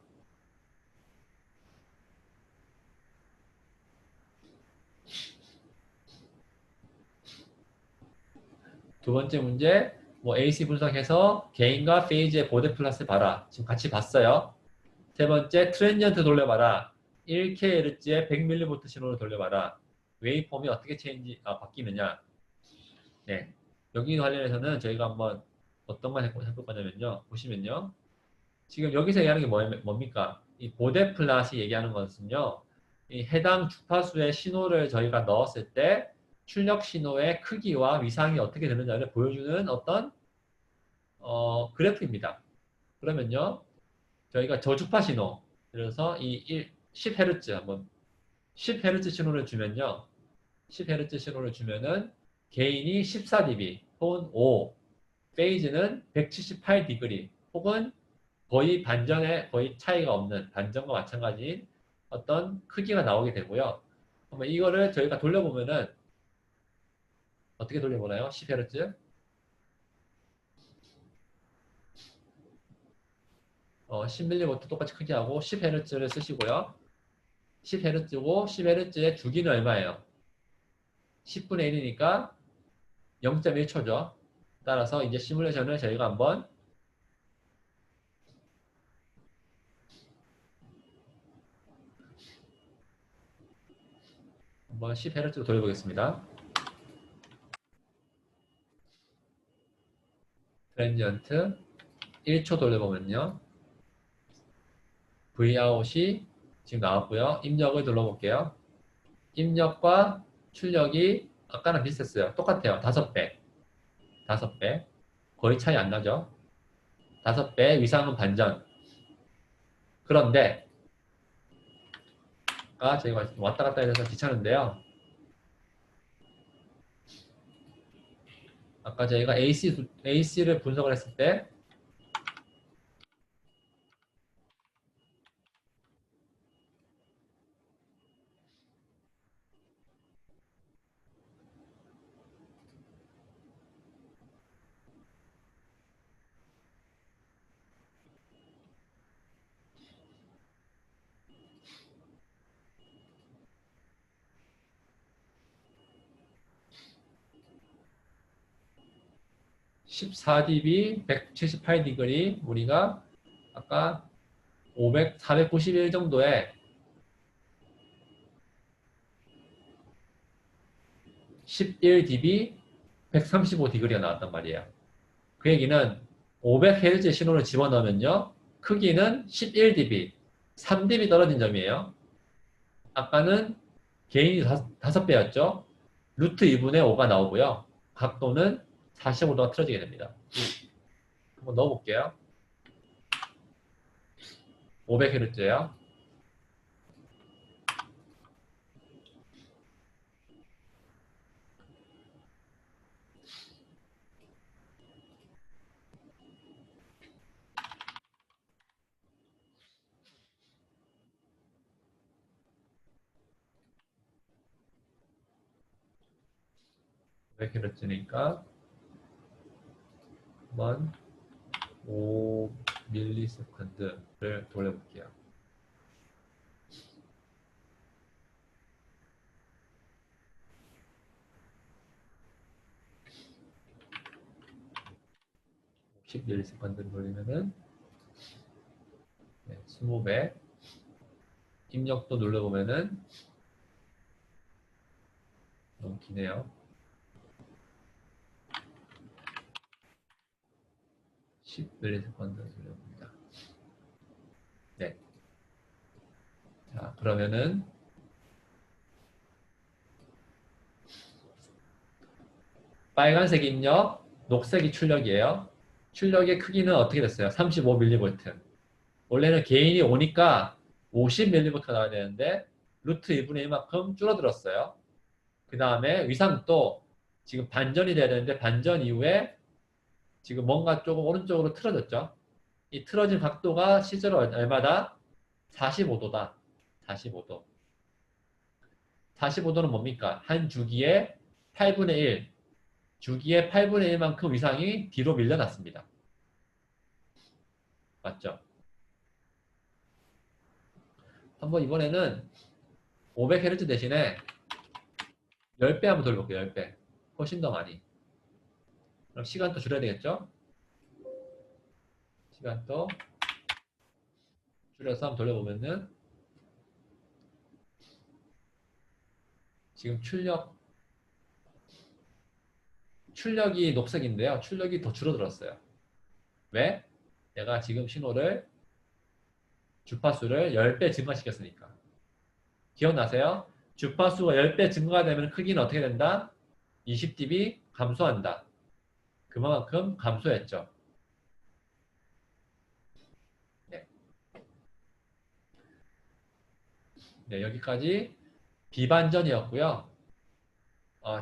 두 번째 문제, 뭐 AC 분석해서 개인과 페이지의 보드 플러스 봐라. 지금 같이 봤어요. 세 번째, 트랜지언트 돌려봐라. 1kHz의 100mV 신호를 돌려봐라. 웨이폼이 어떻게 바뀌느냐. 네. 여기 관련해서는 저희가 한번 어떤 걸 해볼 거냐면요. 보시면요. 지금 여기서 얘기하는 게 뭡니까? 이 보데 플랫이 얘기하는 것은요. 이 해당 주파수의 신호를 저희가 넣었을 때 출력 신호의 크기와 위상이 어떻게 되느냐를 보여주는 어떤 그래프입니다. 그러면요. 저희가 저주파 신호, 그래서 이 10Hz 한번 10Hz 신호를 주면요. 10Hz 신호를 주면은 게인이 14dB 혹은 5, 페이즈는 178디그리 혹은 거의 반전에 거의 차이가 없는 반전과 마찬가지인 어떤 크기가 나오게 되고요. 그러면 이거를 저희가 돌려보면은 어떻게 돌려보나요? 10Hz? 10mV 똑같이 크게 하고 10Hz를 쓰시고요. 10Hz고 10Hz의 주기는 얼마예요? 10분의 1이니까 0.1초죠. 따라서 이제 시뮬레이션을 저희가 한번 10Hz로 돌려보겠습니다. 트랜지언트 1초 돌려보면요. Vout이 지금 나왔고요. 입력을 눌러볼게요. 입력과 출력이 아까랑 비슷했어요. 똑같아요. 5배. 5배. 거의 차이 안 나죠. 5배, 위상은 반전. 그런데 아까 저희가 왔다 갔다 해서 귀찮은데요. 아까 저희가 AC를 분석을 했을 때 14dB, 178디그리 우리가 아까 491 정도의 11dB, 135디그리가 나왔단 말이에요. 그 얘기는 500Hz 신호를 집어넣으면요. 크기는 11dB, 3dB 떨어진 점이에요. 아까는 개인이 5배였죠. 루트 2분의 5가 나오고요. 각도는 45도가 틀어지게 됩니다. 한번 넣어볼게요. 500Hz예요. 백 h z 니까 한번 5ms를 돌려볼게요. 십 m s 돌리면은 20배. 입력도 눌러보면은 너무 기네요. 10ms 돌려봅니다. 네. 자, 그러면은 빨간색 입력, 녹색이 출력이에요. 출력의 크기는 어떻게 됐어요? 35mV. 원래는 개인이 오니까 50mV가 나와야 되는데 루트 2분의 1만큼 줄어들었어요. 그 다음에 위상도 지금 반전이 돼야 되는데 반전 이후에 지금 뭔가 조금 오른쪽으로 틀어졌죠. 이 틀어진 각도가 실제로 얼마다? 45도다. 45도. 45도는 뭡니까? 한 주기에 8분의 1. 주기의 8분의 1만큼 위상이 뒤로 밀려났습니다. 맞죠? 한번 이번에는 500Hz 대신에 10배 한번 돌려볼게요. 10배. 훨씬 더 많이. 그럼 시간도 줄여야 되겠죠? 시간도 줄여서 한번 돌려보면은 지금 출력이 녹색인데요. 출력이 더 줄어들었어요. 왜? 내가 지금 신호를 주파수를 10배 증가시켰으니까. 기억나세요? 주파수가 10배 증가되면 크기는 어떻게 된다? 20dB 감소한다. 그만큼 감소했죠. 네. 네, 여기까지 비반전이었고요.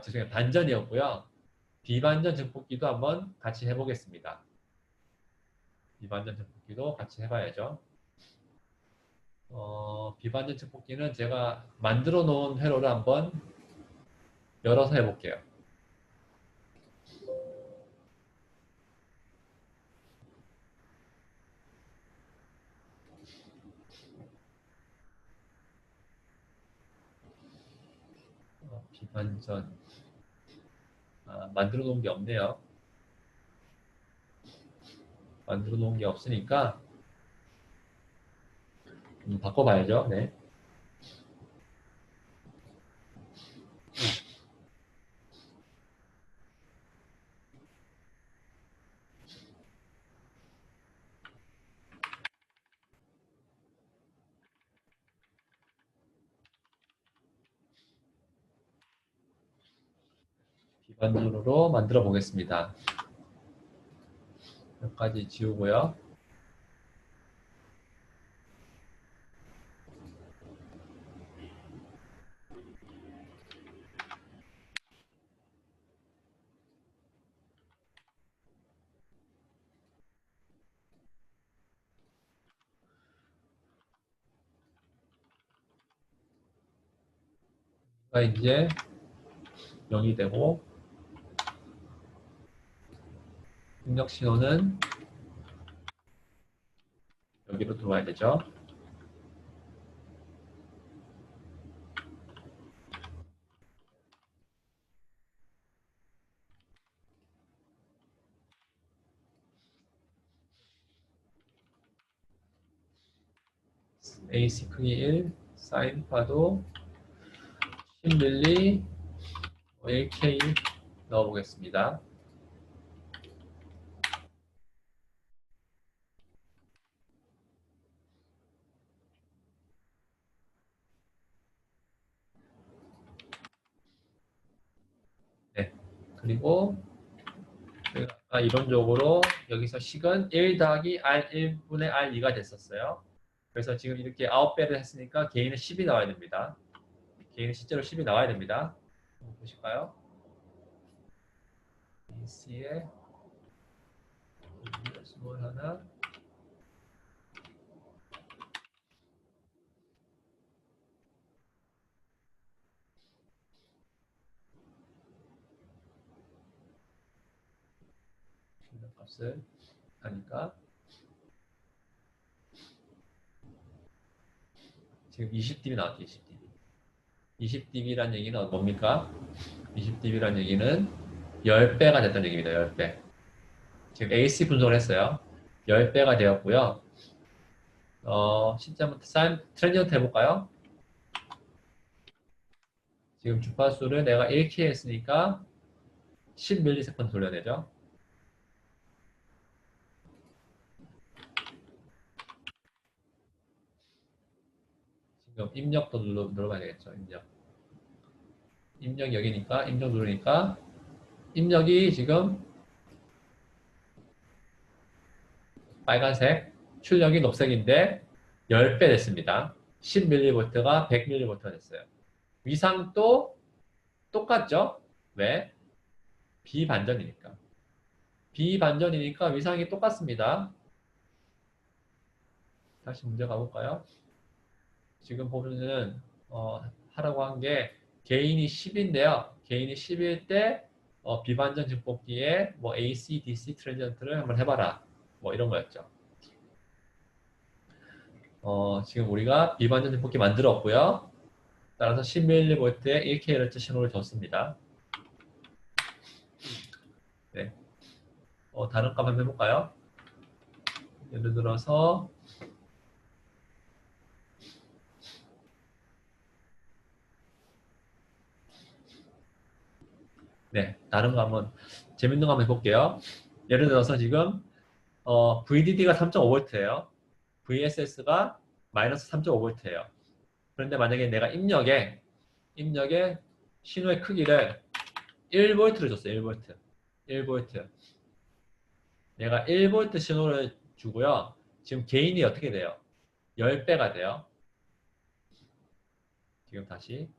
죄송해요. 반전이었고요. 비반전 증폭기도 한번 같이 해보겠습니다. 비반전 증폭기도 같이 해봐야죠. 비반전 증폭기는 제가 만들어 놓은 회로를 한번 열어서 해볼게요. 비반전 만들어 놓은 게 없네요. 만들어 놓은 게 없으니까 바꿔봐야죠. 네. 비반전으로 만들어 보겠습니다. 몇 가지 지우고요. 이제 0이 되고 입력 신호는 여기로 들어와야 되죠. AC 크기 1, 사인파도 10mm, 1K 넣어보겠습니다. 네. 그리고 저희가 이론적으로 여기서 식은 1 더하기 R1분의 R2가 됐었어요. 그래서 지금 이렇게 9배를 했으니까 개인은 10이 나와야 됩니다. 개인은 실제로 10이 나와야 됩니다. 한번 보실까요? AC에 스몰 하나 값을 하니까 지금 20dB 나왔죠. 20dB. 20dB란 얘기는 뭡니까? 20dB란 얘기는 10배가 됐다는 얘기입니다. 10배. 지금 AC 분석을 했어요. 10배가 되었고요. 실제 한번 트랜지언트 해볼까요? 지금 주파수를 내가 1K 했으니까 10ms 돌려내죠. 지금 입력도 눌러봐야 되겠죠. 입력 여기니까 입력 누르니까 입력이 지금 빨간색, 출력이 녹색인데 10배 됐습니다. 10mV가 100mV가 됐어요. 위상도 똑같죠? 왜? 비반전이니까. 비반전이니까 위상이 똑같습니다. 다시 문제 가볼까요? 지금 보면은 하라고 한 게 개인이 10인데요. 개인이 10일 때 비반전 증폭기에 뭐 AC, DC 트랜지언트를 한번 해봐라. 뭐 이런 거였죠. 지금 우리가 비반전 증폭기 만들었고요. 따라서 10mV에 1kHz 신호를 줬습니다. 네. 다른 값 한번 해볼까요? 예를 들어서 네, 다른 거 한번 재밌는 거 한번 해볼게요. 예를 들어서 지금 VDD가 3.5V예요. VSS가 마이너스 3.5V예요. 그런데 만약에 내가 입력에 신호의 크기를 1V를 줬어요. 1V. 1V. 내가 1V 신호를 주고요. 지금 게인이 어떻게 돼요? 10배가 돼요. 지금 다시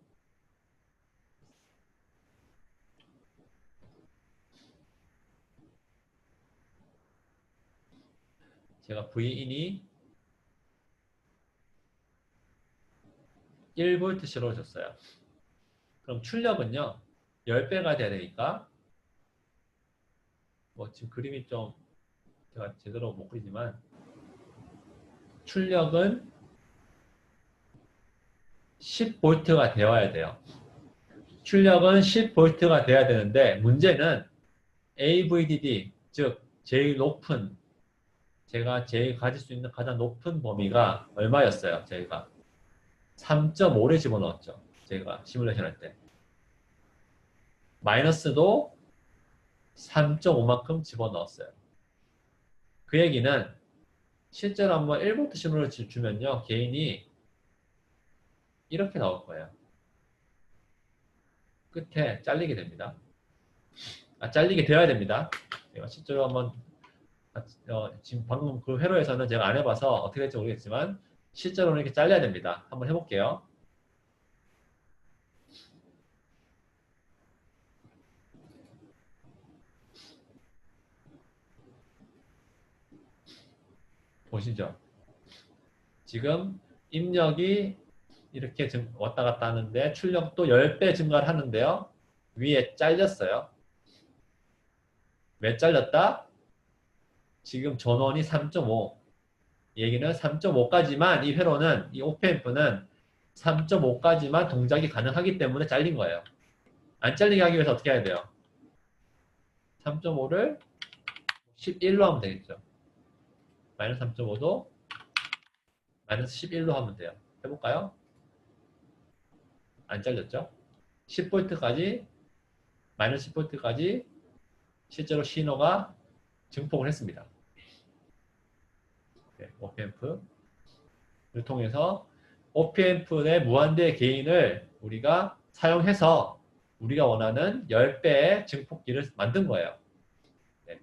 제가 V인이 1V 신호를 줬어요. 그럼 출력은요. 10배가 돼야 되니까 뭐 지금 그림이 좀 제가 제대로 못 그리지만 출력은 10V가 되어야 돼요. 출력은 10V가 돼야 되는데 문제는 AVDD 즉 제일 높은 제가 제일 가질 수 있는 가장 높은 범위가 얼마였어요? 저희가 3.5를 집어넣었죠. 제가 시뮬레이션 할 때. 마이너스도 3.5만큼 집어넣었어요. 그 얘기는 실제로 한번 1볼트 신호를 주면요. 개인이 이렇게 나올 거예요. 끝에 잘리게 됩니다. 잘리게 되어야 됩니다. 제가 실제로 한번 지금 방금 그 회로에서는 제가 안 해봐서 어떻게 될지 모르겠지만 실제로는 이렇게 잘려야 됩니다. 한번 해볼게요. 보시죠. 지금 입력이 이렇게 왔다 갔다 하는데 출력도 10배 증가를 하는데요. 위에 잘렸어요. 왜 잘렸다? 지금 전원이 3.5. 얘기는 3.5까지만 이 회로는 이 오프앰프는 3.5까지만 동작이 가능하기 때문에 잘린 거예요. 안 잘리게 하기 위해서 어떻게 해야 돼요? 3.5를 11로 하면 되겠죠. 마이너스 3.5도 마이너스 11로 하면 돼요. 해볼까요? 안 잘렸죠? 10V까지 마이너스 10V까지 실제로 신호가 증폭을 했습니다. 네, 오프앰프를 통해서 오프앰프의 무한대 게인을 우리가 사용해서 우리가 원하는 10배의 증폭기를 만든 거예요. 네.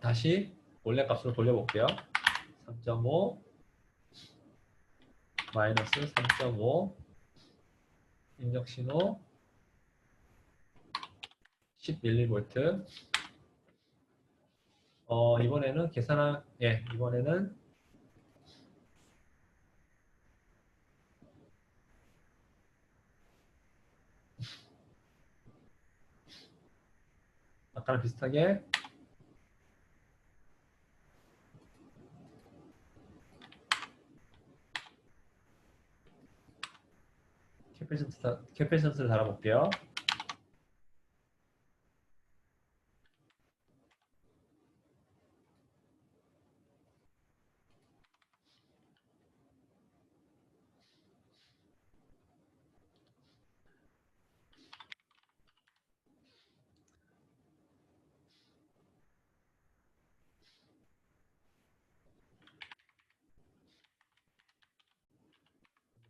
다시 원래 값으로 돌려볼게요. 3.5 마이너스 3.5 입력 신호 10mV 이번에는 이번에는 아까랑 비슷하게 캐패시턴스를 달아볼게요.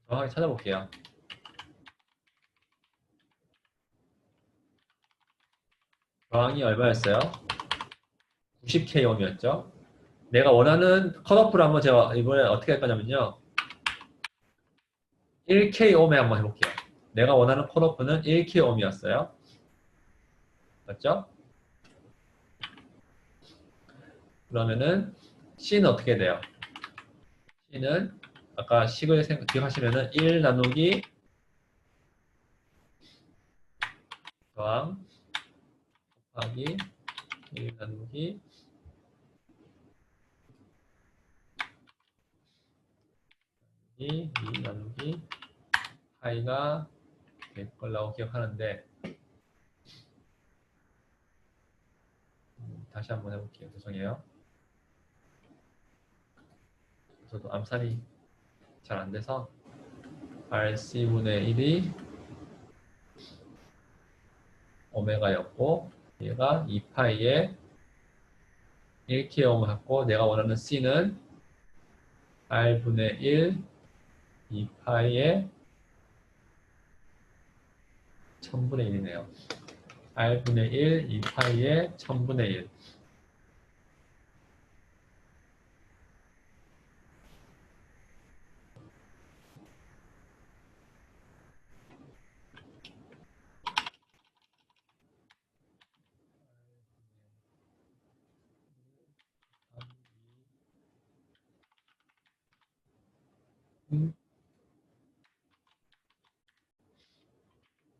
정확하게 찾아볼게요. 저항이 얼마였어요? 90K ohm이었죠. 내가 원하는 컷오프를 한번 제가 이번에 어떻게 할 거냐면요. 1K ohm에 한번 해볼게요. 내가 원하는 컷오프는 1K ohm이었어요. 맞죠? 그러면은 C는 어떻게 돼요? C는 아까 식을 기억하시면은 1 나누기 저항 곱하기 1 나누기 2 나누기 파이가 될 거라고 기억하는데 다시 한번 해볼게요. 죄송해요. 저도 암산이 잘 안 돼서 RC분의 1이 오메가였고 얘가 2파이에 1kΩ 갖고 내가 원하는 C는 R분의 1 2파이에 1000분의 1이네요. R분의 1 2파이에 1000분의 1.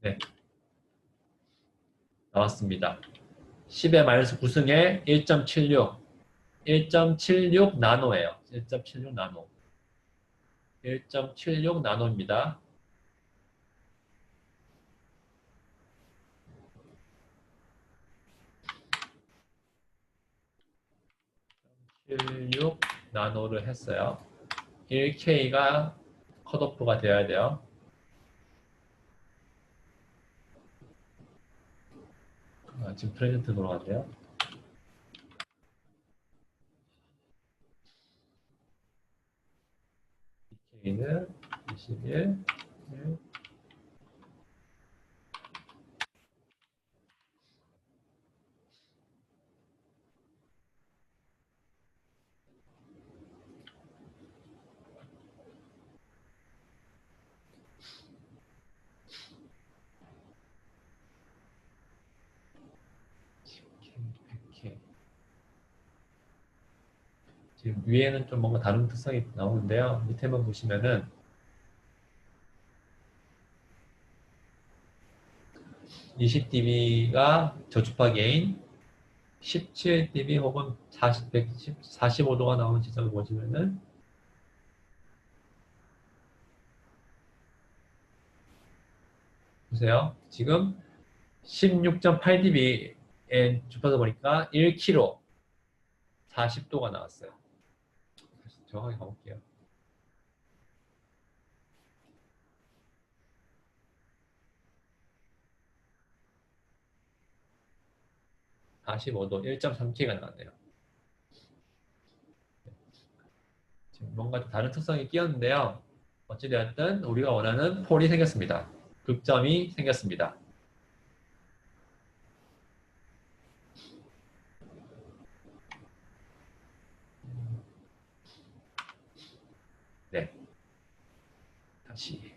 네, 나왔습니다. 10의 마이너스 9승에 1.76. 1.76 나노예요. 1.76 나노. 1.76 나노입니다. 76 나노를 했어요. 1K가 컷오프가 되어야 돼요. 지금 프레젠트 돌아갔네요. K는 21, 10K, 100K. 지금 위에는 좀 뭔가 다른 특성이 나오는데요. 밑에만 보시면은 20dB가 저주파 게인, 17dB 혹은 45도가 나오는 지점을 보시면은 보세요. 지금 16.8dB의 주파수 보니까 1kg 40도가 나왔어요. 다시 정확하게 가볼게요. 45도 1.3K가 나왔네요. 지금 뭔가 다른 특성이 끼었는데요. 어찌되었든 우리가 원하는 폴이 생겼습니다. 극점이 생겼습니다. 네. 다시.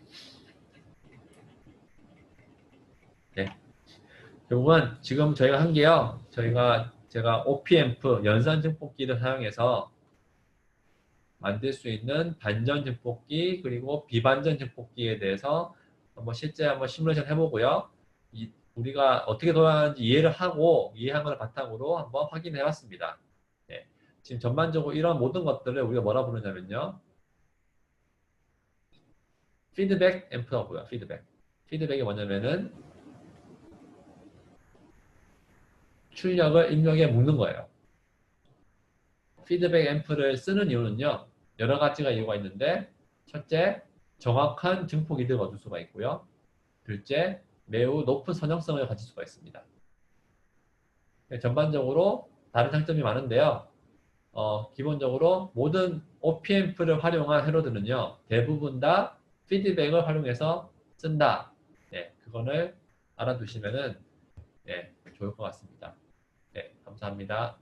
네. 결국은 지금 저희가 한 게요. 제가 OP앰프 연산 증폭기를 사용해서 만들 수 있는 반전 증폭기 그리고 비반전 증폭기에 대해서 실제 한번 시뮬레이션 해보고요. 우리가 어떻게 돌아가는지 이해를 하고 이해한 걸 바탕으로 한번 확인해 봤습니다. 네. 지금 전반적으로 이런 모든 것들을 우리가 뭐라 부르냐면요. 피드백 앰프라고 보여요. 피드백. 피드백이 뭐냐면은 출력을 입력에 묶는 거예요. 피드백 앰프를 쓰는 이유는요. 여러 가지가 이유가 있는데 첫째, 정확한 증폭 이득을 얻을 수가 있고요. 둘째, 매우 높은 선형성을 가질 수가 있습니다. 전반적으로 다른 장점이 많은데요. 기본적으로 모든 OP앰프를 활용한 헤로드는요. 대부분 다 피드백을 활용해서 쓴다. 네, 그거를 알아두시면 네, 좋을 것 같습니다. 네, 감사합니다.